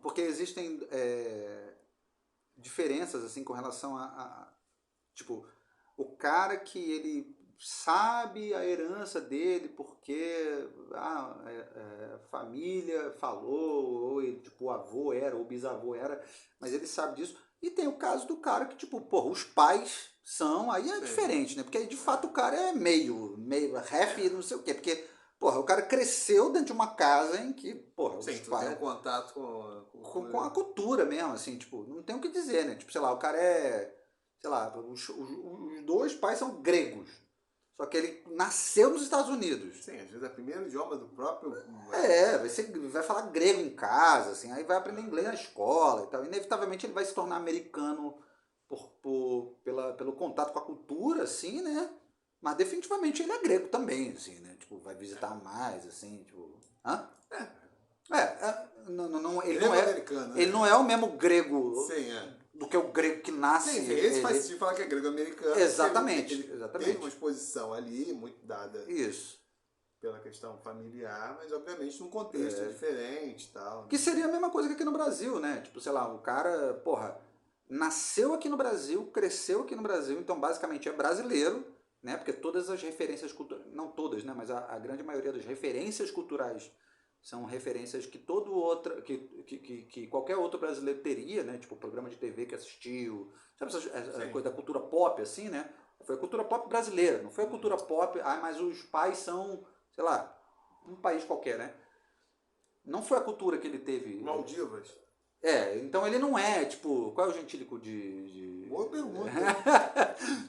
porque existem diferenças, assim, com relação tipo, o cara que ele sabe a herança dele porque a família falou, ou ele, tipo, o avô era, ou o bisavô era, mas ele sabe disso. E tem o caso do cara que, tipo, porra, os pais são, aí é diferente, né? Porque aí, de fato, o cara é meio ref e não sei o quê, porque, porra, o cara cresceu dentro de uma casa em que, porra, Sim, os tu pais... tem um contato com a cultura mesmo, assim, tipo, não tem o que dizer, né? Tipo, sei lá, o cara sei lá, os dois pais são gregos, só que ele nasceu nos Estados Unidos. Sim, às vezes é o primeiro idioma do próprio... Vai falar grego em casa, assim, aí vai aprender inglês na escola e tal. Inevitavelmente ele vai se tornar americano pelo contato com a cultura, assim, né? Mas definitivamente ele é grego também, assim, né? Tipo, vai visitar mais, assim, tipo... Hã? Ele Grego não é, americano, né? ele não é o mesmo grego Sim, do que o grego que nasce. Sim, esse faz sentido falar que é grego americano. Exatamente, Ele exatamente. teve uma exposição ali, muito dada Isso. pela questão familiar, mas obviamente num contexto diferente e tal. Que seria a mesma coisa que aqui no Brasil, né? Tipo, sei lá, o cara, porra, nasceu aqui no Brasil, cresceu aqui no Brasil, então basicamente é brasileiro, né? Porque todas as referências culturais, não todas, né? Mas a grande maioria das referências culturais são referências que que qualquer outro brasileiro teria, né? Tipo, programa de TV que assistiu, sabe essa coisa da cultura pop, assim, né? Foi a cultura pop brasileira, não foi a cultura pop, mas os pais são, sei lá, um país qualquer, né? Não foi a cultura que ele teve. Maldivas. Então ele não é, tipo, qual é o gentílico de... Boa pergunta.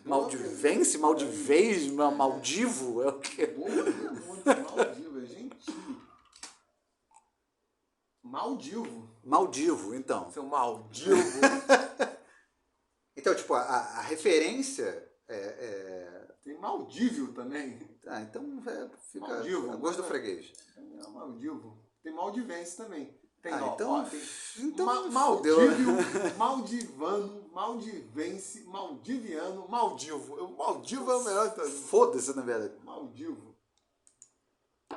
Maldivense, Maldivez, Maldivo, é o quê? Boa pergunta, Maldivas, gentílico. Maldivo. Maldivo, então. Seu Maldivo. Então, tipo, a referência Tem Maldívio também. então fica Maldivo, a gosto do mas freguês. É Maldivo. Tem Maldivense também. Tem, então Maldívio, Maldivano, Maldivense, Maldiviano, Maldivo. Maldivo é o melhor de todos. Foda-se, na verdade. Maldivo.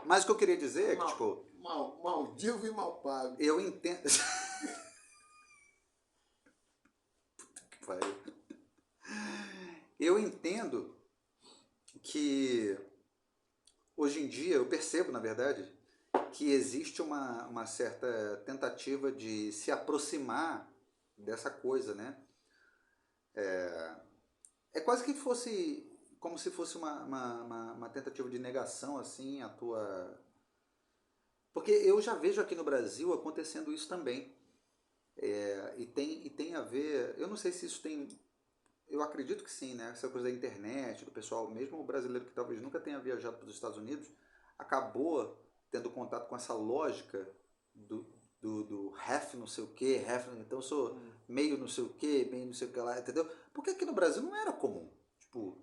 Mas o que eu queria dizer é que, tipo... Maldivo e Malpago. Eu entendo... Puta que pariu. Eu entendo que hoje em dia, eu percebo, na verdade, que existe uma certa tentativa de se aproximar dessa coisa, né? É quase que fosse, como se fosse uma tentativa de negação, assim, a tua... Porque eu já vejo aqui no Brasil acontecendo isso também. E tem a ver... Eu não sei se isso tem... Eu acredito que sim, né? Essa coisa da internet, do pessoal, mesmo o brasileiro que talvez nunca tenha viajado para os Estados Unidos, acabou tendo contato com essa lógica do half não sei o que, então eu sou meio não sei o que, meio não sei o que lá, entendeu? Porque aqui no Brasil não era comum. Tipo,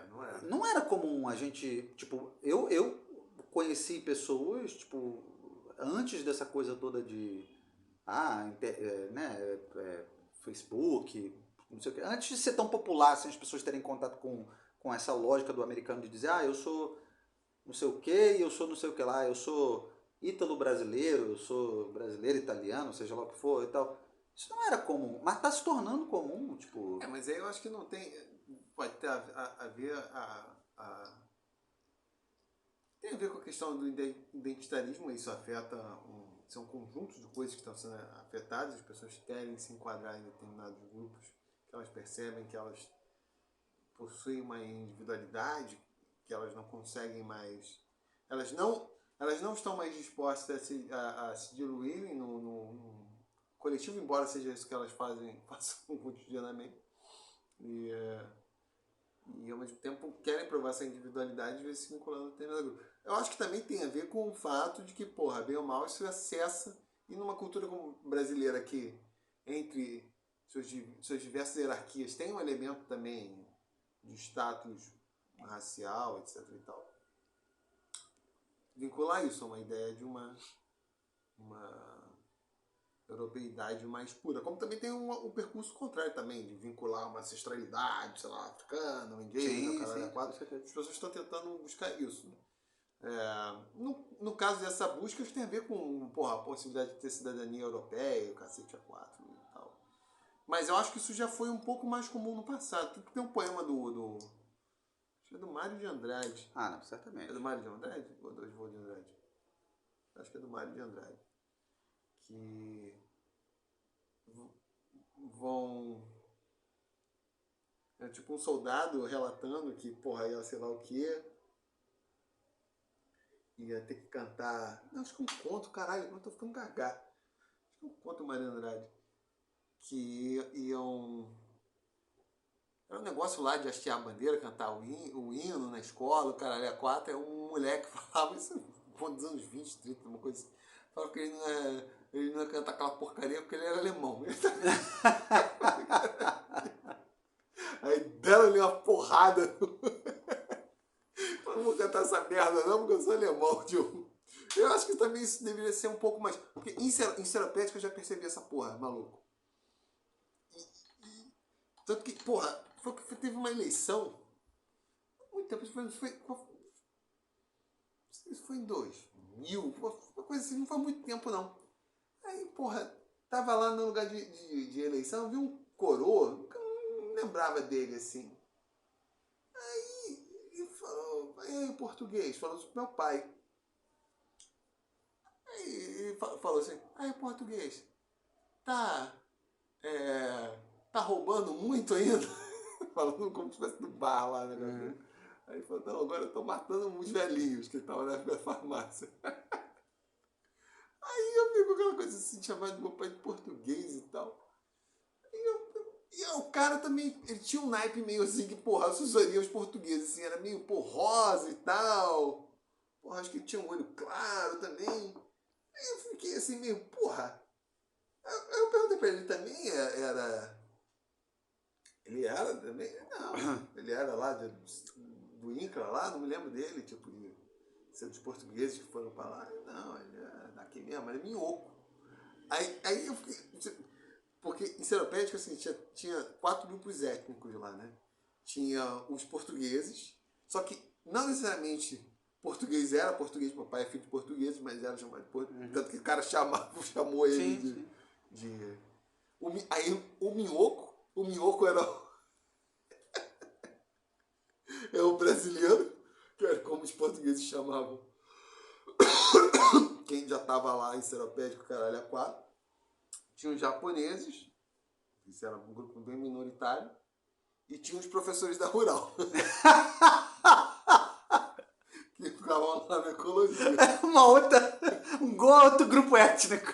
não era. Não era comum a gente, tipo, eu conheci pessoas, tipo, antes dessa coisa toda de, Facebook, não sei o que, antes de ser tão popular, assim, as pessoas terem contato com essa lógica do americano de dizer, eu sou não sei o que e eu sou não sei o que lá, eu sou ítalo-brasileiro, eu sou brasileiro-italiano, seja lá o que for e tal. Isso não era comum, mas tá se tornando comum, tipo... Mas aí eu acho que não tem... Pode ter a ver tem a ver com a questão do identitarismo, isso afeta são conjuntos de coisas que estão sendo afetadas, as pessoas querem se enquadrar em determinados grupos, que elas percebem que elas possuem uma individualidade, que elas não conseguem mais... Elas não estão mais dispostas a se diluírem no coletivo, embora seja isso que elas façam cotidianamente. E ao mesmo tempo querem provar essa individualidade e ver se vinculando a determinado grupo. Eu acho que também tem a ver com o fato de que, porra, bem ou mal, isso acessa, e numa cultura como brasileira que, entre suas diversas hierarquias, tem um elemento também de status racial, etc. e tal. Vincular isso a uma ideia de uma europeidade mais pura. Como também tem um percurso contrário também, de vincular uma ancestralidade, sei lá, africana, indígena, caralho, quatro. As pessoas estão tentando buscar isso, né? No caso dessa busca, isso tem a ver com, porra, a possibilidade de ter cidadania europeia, o cacete A4 e tal. Mas eu acho que isso já foi um pouco mais comum no passado. Tem um poema acho que é do Mário de Andrade. Ah, não, certamente. É do Mário de Andrade? Ou do Oswald de Andrade? Acho que é do Mário de Andrade. Que vão... É tipo um soldado relatando que, porra, ia sei lá o quê, ia ter que cantar... Não, acho que um conto, caralho, eu tô ficando gagá. Acho que um conto do Mário de Andrade. Que iam... Era um negócio lá de hastear a bandeira, cantar o hino na escola, o caralho a quatro. É um moleque que falava isso dos anos 20, 30, uma coisa assim. Falava que ele não ia cantar aquela porcaria porque ele era alemão. Aí deram-lhe uma porrada. Eu não vou cantar essa merda não, porque eu sou alemão, tio. Eu acho que também isso deveria ser um pouco mais... Porque em Seropédica eu já percebi essa porra, maluco. Tanto que, porra, teve uma eleição... Muito tempo, isso foi em 2000, uma coisa assim, não foi muito tempo não. Aí, porra, tava lá no lugar de eleição, vi um coroa, nunca não lembrava dele assim. Aí ele falou, em português, falou isso pro meu pai. Aí ele falou assim, em português, tá roubando muito ainda? Falando como se fosse do bar lá, né? Aí ele falou, não, agora eu tô matando uns velhinhos que estavam na farmácia. Aí eu vi com aquela coisa assim, chamada meu pai de português e tal. E o cara também, ele tinha um naipe meio assim que, porra, assessoria os portugueses, assim, era meio, pô, rosa e tal. Porra, acho que ele tinha um olho claro também. Aí eu fiquei assim, meio, porra. Aí eu perguntei pra ele também, ele era também? Não, ele era lá do INCRA lá, não me lembro dele, tipo, de ser dos portugueses que foram pra lá. Não, ele era daqui mesmo, era minhoco. Aí eu fiquei... Porque em Seropédica, assim, tinha 4 grupos étnicos lá, né? Tinha os portugueses, só que não necessariamente português era português, papai é filho de português, mas era chamado de português. Tanto que o cara chamou ele de... Aí o minhoco era o brasileiro, que era como os portugueses chamavam quem já estava lá em Seropédica, caralho, a 4. Tinha os japoneses, isso era um grupo bem minoritário, e tinha os professores da Rural, que ficavam lá na ecologia. Outro grupo étnico.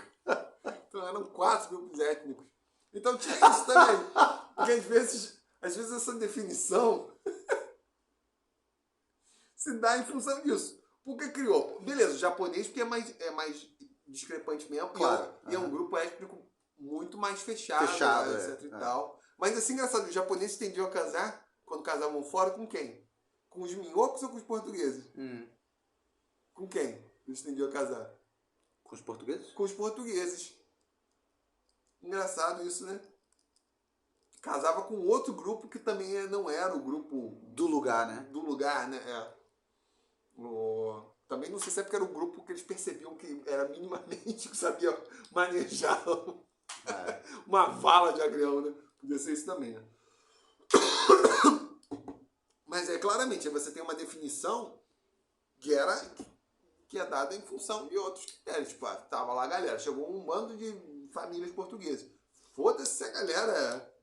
Então eram 4 grupos étnicos. Então tinha isso também. Porque às vezes essa definição se dá em função disso. Porque criou, beleza, o japonês porque é mais discrepante mesmo, claro. E é um grupo étnico muito mais fechado etc e tal. Mas assim, engraçado, os japoneses tendiam a casar, quando casavam fora, com quem? Com os minhocos ou com os portugueses? Com quem eles tendiam a casar? Com os portugueses? Com os portugueses. Engraçado isso, né? Casava com outro grupo que também não era o grupo... Do lugar, né? Do lugar, né? Também não sei se é porque era o grupo que eles percebiam que era minimamente que sabia manejar uma vala de agrião, né? Podia ser isso também, né? Mas claramente, você tem uma definição que era que é dada em função de outros critérios. Tipo, tava lá a galera, chegou um bando de famílias portuguesas. Foda-se se a galera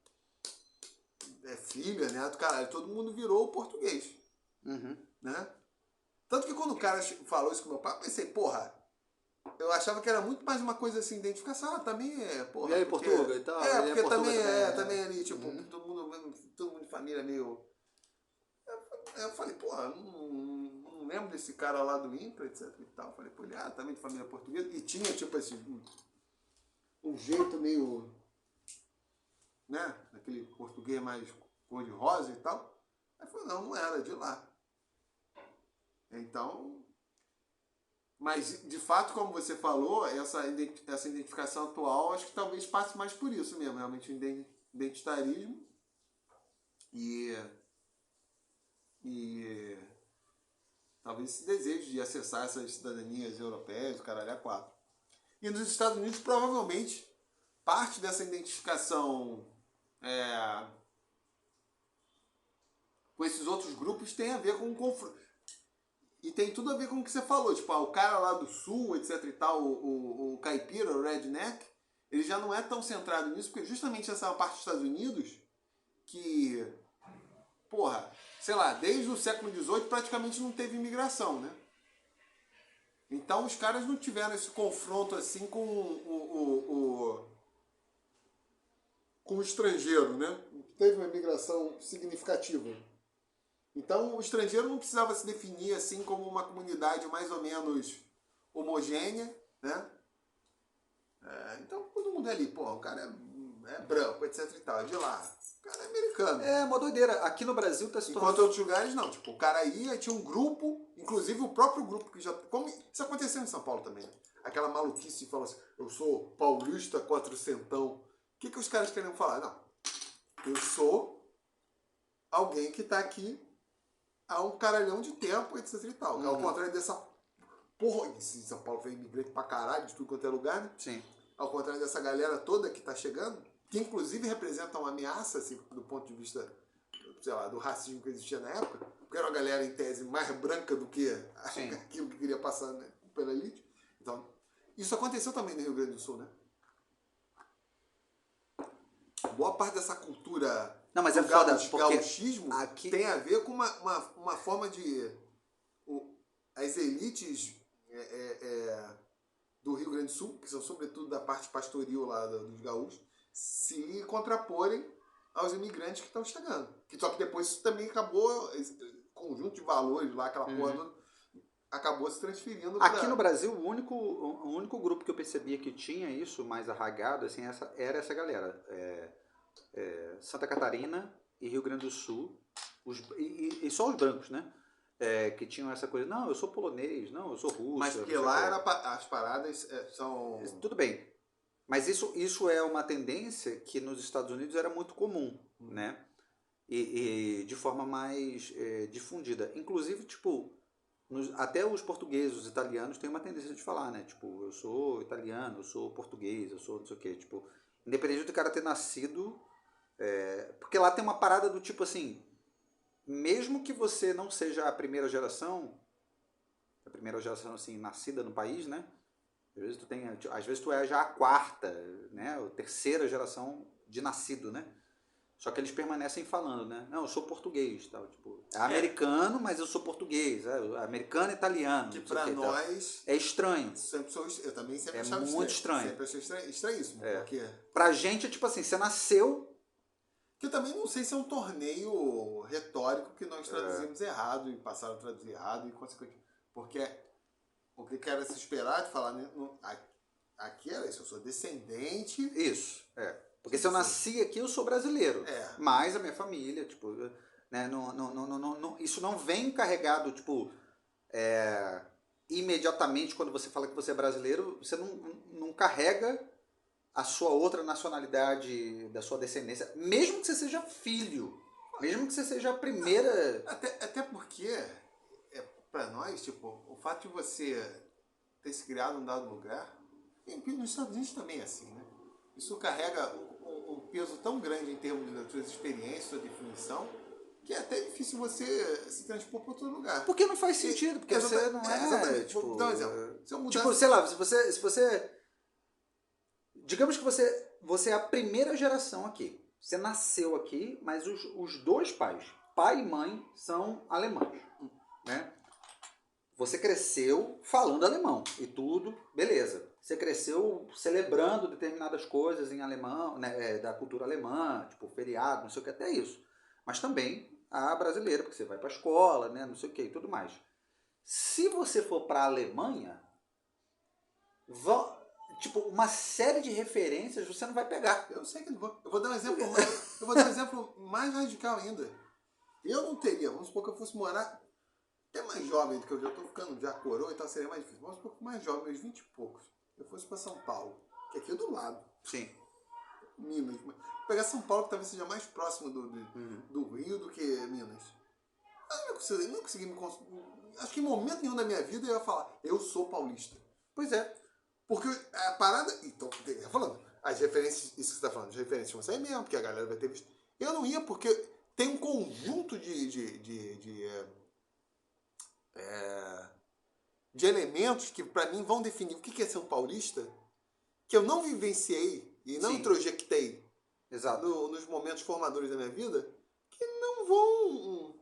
é filha, neto, caralho, todo mundo virou português. Né? Tanto que quando o cara falou isso com meu pai, eu pensei, porra, eu achava que era muito mais uma coisa assim, identificação, também porra. E aí, porque, Portugal e tal? porque também também ali, tipo, todo mundo de família meio... Eu falei, porra, não lembro desse cara lá do INCRA, etc e tal. Eu falei, pô, ele também de família portuguesa. E tinha, tipo assim, um jeito meio, né, aquele português mais cor-de-rosa e tal. Aí falou, não era de lá. Então, mas de fato, como você falou, essa identificação atual, acho que talvez passe mais por isso mesmo, realmente o identitarismo e talvez esse desejo de acessar essas cidadanias europeias, o caralho a quatro. E nos Estados Unidos, provavelmente, parte dessa identificação com esses outros grupos tem a ver com o confronto. E tem tudo a ver com o que você falou. Tipo, o cara lá do sul, etc e tal, o caipira, o redneck, ele já não é tão centrado nisso, porque justamente essa parte dos Estados Unidos que, porra, sei lá, desde o século XVIII praticamente não teve imigração, né? Então os caras não tiveram esse confronto assim com o estrangeiro, né? Teve uma imigração significativa. Então o estrangeiro não precisava se definir assim como uma comunidade mais ou menos homogênea, né? Então todo mundo é ali, pô, o cara é branco, etc e tal, é de lá. O cara é americano. É uma doideira. Aqui no Brasil tá se tornando... Enquanto em outros lugares não. Tipo, o cara ia, tinha um grupo, inclusive o próprio grupo que já... Como isso aconteceu em São Paulo também. Aquela maluquice de falar assim, eu sou paulista quatrocentão. O que os caras querem falar? Não. Eu sou alguém que tá aqui há um caralhão de tempo, etc e tal. Ao contrário dessa... Porra, em São Paulo foi imigrante pra caralho, de tudo quanto é lugar, né? Sim. Ao contrário dessa galera toda que tá chegando, que inclusive representa uma ameaça, assim, do ponto de vista, sei lá, do racismo que existia na época, porque era uma galera, em tese, mais branca do que aquilo que queria passar, né, pela elite. Então, isso aconteceu também no Rio Grande do Sul, né? Boa parte dessa cultura não, mas é foda, porque gauchismo aqui... tem a ver com uma forma de... as elites do Rio Grande do Sul, que são sobretudo da parte pastoril lá dos gaúchos, se contraporem aos imigrantes que estão chegando. Só que depois isso também acabou, esse conjunto de valores lá, aquela porra, acabou se transferindo. Aqui no Brasil, o único grupo que eu percebia que tinha isso mais arraigado, assim, era essa galera. Santa Catarina e Rio Grande do Sul, e só os brancos, né? Que tinham essa coisa, não, eu sou polonês, não, eu sou russo. Mas porque lá as paradas são... Tudo bem. Mas isso é uma tendência que nos Estados Unidos era muito comum, né? E de forma mais difundida. Inclusive, tipo, até os portugueses, os italianos têm uma tendência de falar, né? Tipo, eu sou italiano, eu sou português, eu sou não sei o quê. Tipo, independente do cara ter nascido... porque lá tem uma parada do tipo assim... Mesmo que você não seja a primeira geração assim, nascida no país, né? Às vezes tu é já a quarta, né? Ou terceira geração de nascido, né? Só que eles permanecem falando, né? Não, eu sou português, tal, tipo, americano, mas eu sou português, americano e italiano. Que pra nós é estranho. Eu também sempre achava muito estranho. Sempre achei estranhíssimo. Porque... Pra gente é tipo assim, você nasceu... Que eu também não sei se é um torneio retórico que nós traduzimos errado e passaram a traduzir errado e consequentemente. Porque o que era se esperar de falar, né? Aqui era isso, eu sou descendente. Isso, Porque se eu nasci aqui, eu sou brasileiro. Mas a minha família, tipo, né? Isso não vem carregado, tipo, imediatamente quando você fala que você é brasileiro, você não carrega a sua outra nacionalidade, da sua descendência, mesmo que você seja filho, mesmo que você seja a primeira... Até porque, pra nós, tipo, o fato de você ter se criado em um dado lugar, e nos Estados Unidos também é assim, né? Isso carrega um peso tão grande em termos das suas experiências, sua definição, que é até difícil você se transpor para outro lugar. Porque não faz sentido, porque você não é... Exatamente. Tipo, Vou dar um exemplo. Se eu mudasse... tipo, sei lá, se você... Digamos que você é a primeira geração aqui. Você nasceu aqui, mas os dois pais, pai e mãe, são alemães, né? Você cresceu falando alemão e tudo, beleza. Você cresceu celebrando determinadas coisas em alemão, né, da cultura alemã, tipo feriado, não sei o que, até isso. Mas também a brasileira, porque você vai para a escola, né, não sei o que e tudo mais. Se você for para a Alemanha, tipo, uma série de referências você não vai pegar. Eu sei que não vou. Eu vou dar um exemplo, eu vou dar um exemplo mais radical ainda. Eu não teria, vamos supor que eu fosse morar até mais jovem do que eu já estou ficando, já coroa e tal, seria mais difícil. Vamos supor que mais jovem, meus 20 e poucos, eu fosse para São Paulo, que é aqui do lado. Sim. Minas. Pegar São Paulo, que talvez seja mais próximo do Rio do que Minas. Eu não consegui me... Acho que em momento nenhum da minha vida eu ia falar, eu sou paulista. Pois é. Porque a parada... Então, falando, as referências, isso que você está falando, as referências vão sair mesmo, porque a galera vai ter visto. Eu não ia porque tem um conjunto de elementos que para mim vão definir o que é ser um paulista, que eu não vivenciei e não introjectei nos momentos formadores da minha vida, que não vão...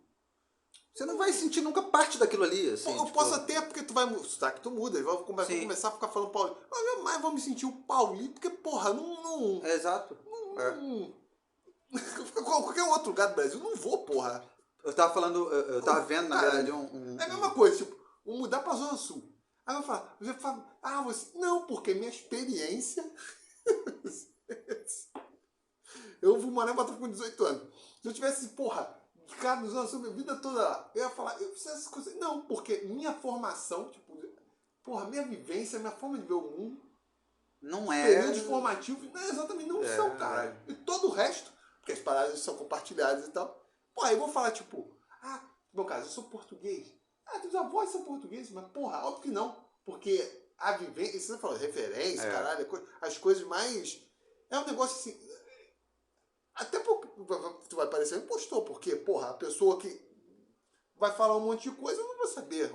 Você não vai sentir nunca parte daquilo ali, assim. Eu posso até, porque tu vai... O sotaque tu muda, eu vou começar a ficar falando paulista. Mas eu mais vou me sentir o paulista, porque, porra, não... Exato. Qualquer outro lugar do Brasil, não vou, porra. Eu tava falando, eu tava vendo, na verdade, É a mesma coisa, tipo, mudar pra Zona Sul. Aí você fala, não, porque minha experiência... Eu vou morar em Botafogo com 18 anos. Se eu tivesse, porra, ficado nos Zona Sul minha vida toda lá, eu ia falar, eu preciso dessas coisas. Não, porque minha formação, tipo, porra, minha vivência, minha forma de ver o mundo, não é... períodos formativos, exatamente, não são, caralho. E todo o resto, porque as paradas são compartilhadas e tal. Porra, aí eu vou falar, tipo, no meu caso, eu sou português. Teus avós são portugueses, mas, porra, óbvio que não. Porque a vivência, você falou, referência, caralho, as coisas mais... É um negócio assim... Até porque tu vai parecer um impostor, porque, porra, a pessoa que vai falar um monte de coisa, eu não vou saber.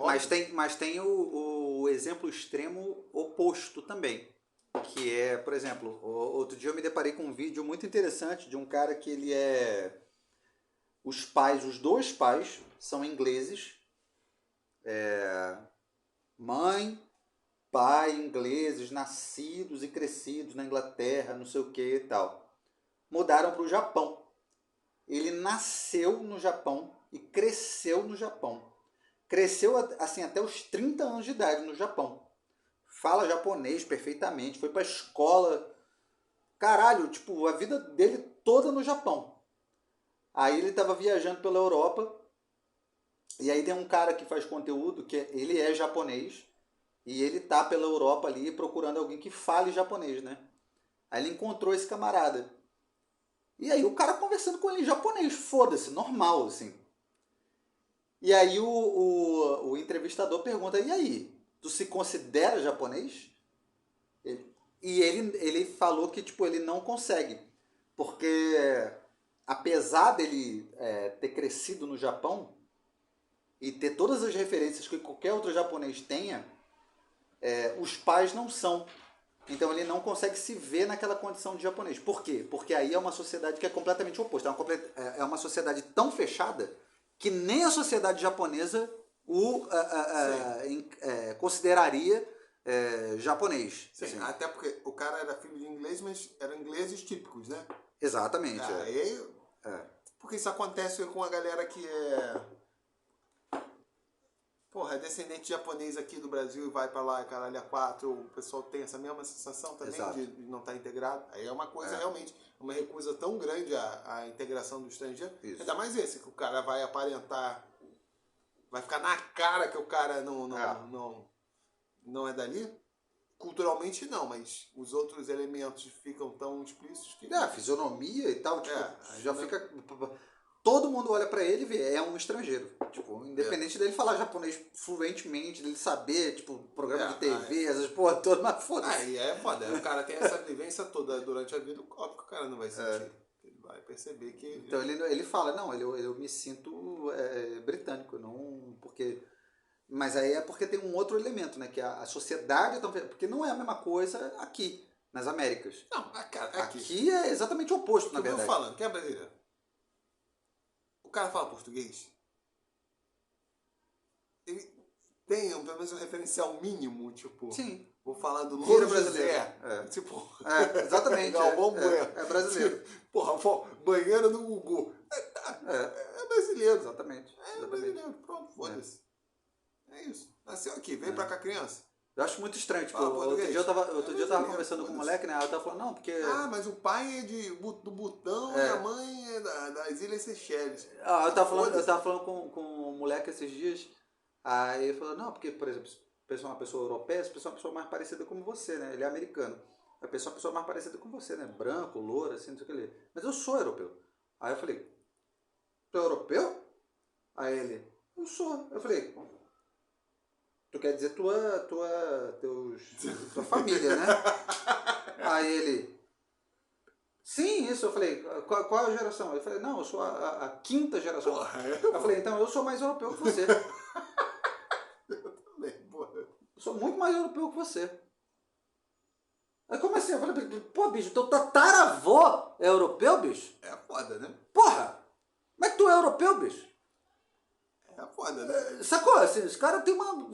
Mas tem o exemplo extremo oposto também. Que é, por exemplo, outro dia eu me deparei com um vídeo muito interessante de um cara que ele é... os dois pais são ingleses. Mãe, pai ingleses, nascidos e crescidos na Inglaterra, não sei o que e tal. Mudaram para o Japão. Ele nasceu no Japão e cresceu no Japão. Cresceu assim até os 30 anos de idade no Japão. Fala japonês perfeitamente, foi para escola. Caralho, tipo, a vida dele toda no Japão. Aí ele estava viajando pela Europa. E aí tem um cara que faz conteúdo que ele é japonês. E ele tá pela Europa ali procurando alguém que fale japonês, né? Aí ele encontrou esse camarada. E aí o cara conversando com ele em japonês, foda-se, normal, assim. E aí o entrevistador pergunta, e aí, tu se considera japonês? E ele falou que, tipo, ele não consegue. Porque, apesar dele ter crescido no Japão e ter todas as referências que qualquer outro japonês tenha, os pais não são. Então ele não consegue se ver naquela condição de japonês. Por quê? Porque aí é uma sociedade que é completamente oposta. É uma sociedade tão fechada que nem a sociedade japonesa o consideraria japonês. Sim, assim. até porque o cara era filho de inglês, mas eram ingleses típicos, né? Exatamente. Porque isso acontece com a galera que porra, é descendente japonês aqui do Brasil e vai pra lá, caralho, a 4, o pessoal tem essa mesma sensação também de não estar integrado. Aí é uma coisa realmente, uma recusa tão grande à integração do estrangeiro. Isso. Ainda mais esse, que o cara vai aparentar, vai ficar na cara que o cara não é dali. Culturalmente não, mas os outros elementos ficam tão explícitos que... A fisionomia e tal, tipo, já fica... Todo mundo olha pra ele e vê, é um estrangeiro. Tipo, independente dele falar japonês fluentemente, dele saber, tipo, programa de TV, essas porra toda, mas foda-se. Aí é foda. O cara tem essa vivência toda durante a vida, óbvio que o cara não vai sentir. vai perceber que... Então ele fala, não, eu me sinto britânico, não porque... Mas aí é porque tem um outro elemento, né? Que a sociedade... Porque não é a mesma coisa aqui, nas Américas. Não, cara, aqui é exatamente o oposto, na verdade. Eu tô falando, que é brasileiro. O cara fala português. Ele tem pelo menos um referencial mínimo, tipo... Sim. Vou falar do Vira Louro brasileiro. José. Tipo... exatamente. Galvão Bueno. É brasileiro. Porra, banheiro do Gugu. É brasileiro. Exatamente. É brasileiro. Pronto, foda-se. É isso. Nasceu aqui, veio pra cá criança. Eu acho muito estranho, tipo, Fala outro português. dia eu tava conversando com um moleque, né? Eu tava falando, não, porque... Mas o pai é do Butão e a mãe é das Ilhas Seychelles. Eu tava falando com um moleque esses dias, aí ele falou, não, porque, por exemplo, se uma pessoa europeia, se uma pessoa mais parecida com você, né? Ele é americano. A pessoa mais parecida com você, né? Branco, louro, assim, não sei o que ele. Mas eu sou europeu. Aí eu falei, tu é europeu? Aí ele, eu sou. Eu falei, tu quer dizer tua família, né? Aí ele, sim, isso. Eu falei, qual é a geração? Eu falei, não, eu sou a quinta geração. Eu falei, então eu sou mais europeu que você. Eu também, porra. Eu sou muito mais europeu que você. Aí como assim? Eu falei, pô, bicho, teu tataravô é europeu, bicho? É foda, né? Porra! Como é que tu é europeu, bicho? É foda, né? Sacou? Assim, os caras têm uma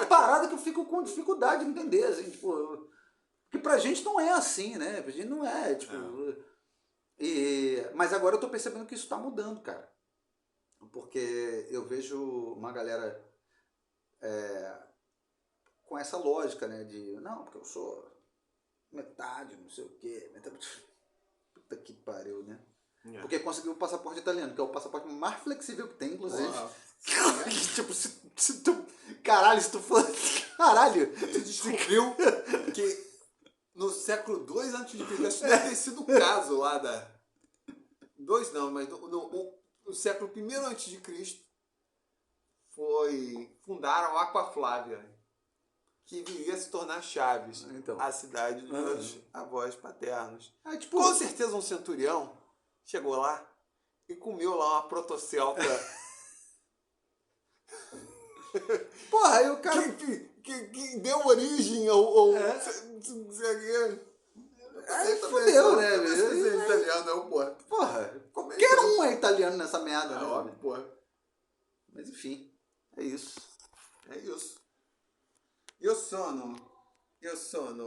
parada que eu fico com dificuldade de entender, assim, tipo... Porque pra gente não é assim, né? Pra gente não é, tipo... Mas agora eu tô percebendo que isso tá mudando, cara. Porque eu vejo uma galera com essa lógica, né? De, não, porque eu sou metade, não sei o quê. Puta que pariu, né? Porque conseguiu o passaporte italiano, que é o passaporte mais flexível que tem, inclusive. Tipo, se tu... Caralho, se tu for... Caralho! Tu descobriu que no século II a.C., acho que deve ter sido o caso lá da... não, mas no século I a.C., fundaram Aqua Flávia, que viria a se tornar Chaves, então, a cidade dos meus avós paternos. tipo, com certeza um centurião chegou lá e comeu lá uma protocelta. porra, aí o cara... que deu origem ao Aí fudeu, né? Esse é italiano, não, porra. Porra, qualquer um é italiano nessa merda, né? Óbvio, porra. Mas enfim, é isso. É isso. Eu sono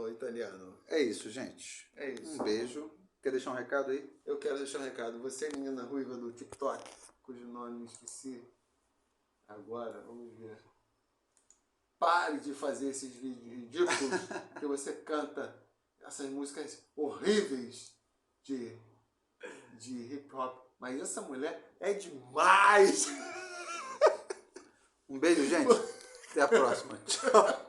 italiano. É isso, gente. É isso. Um beijo. Quer deixar um recado aí? Eu quero deixar um recado. Você, menina ruiva do TikTok, cujo nome eu esqueci agora, vamos ver. Pare de fazer esses vídeos ridículos que você canta essas músicas horríveis de hip hop. Mas essa mulher é demais! Um beijo, gente. Até a próxima. Tchau.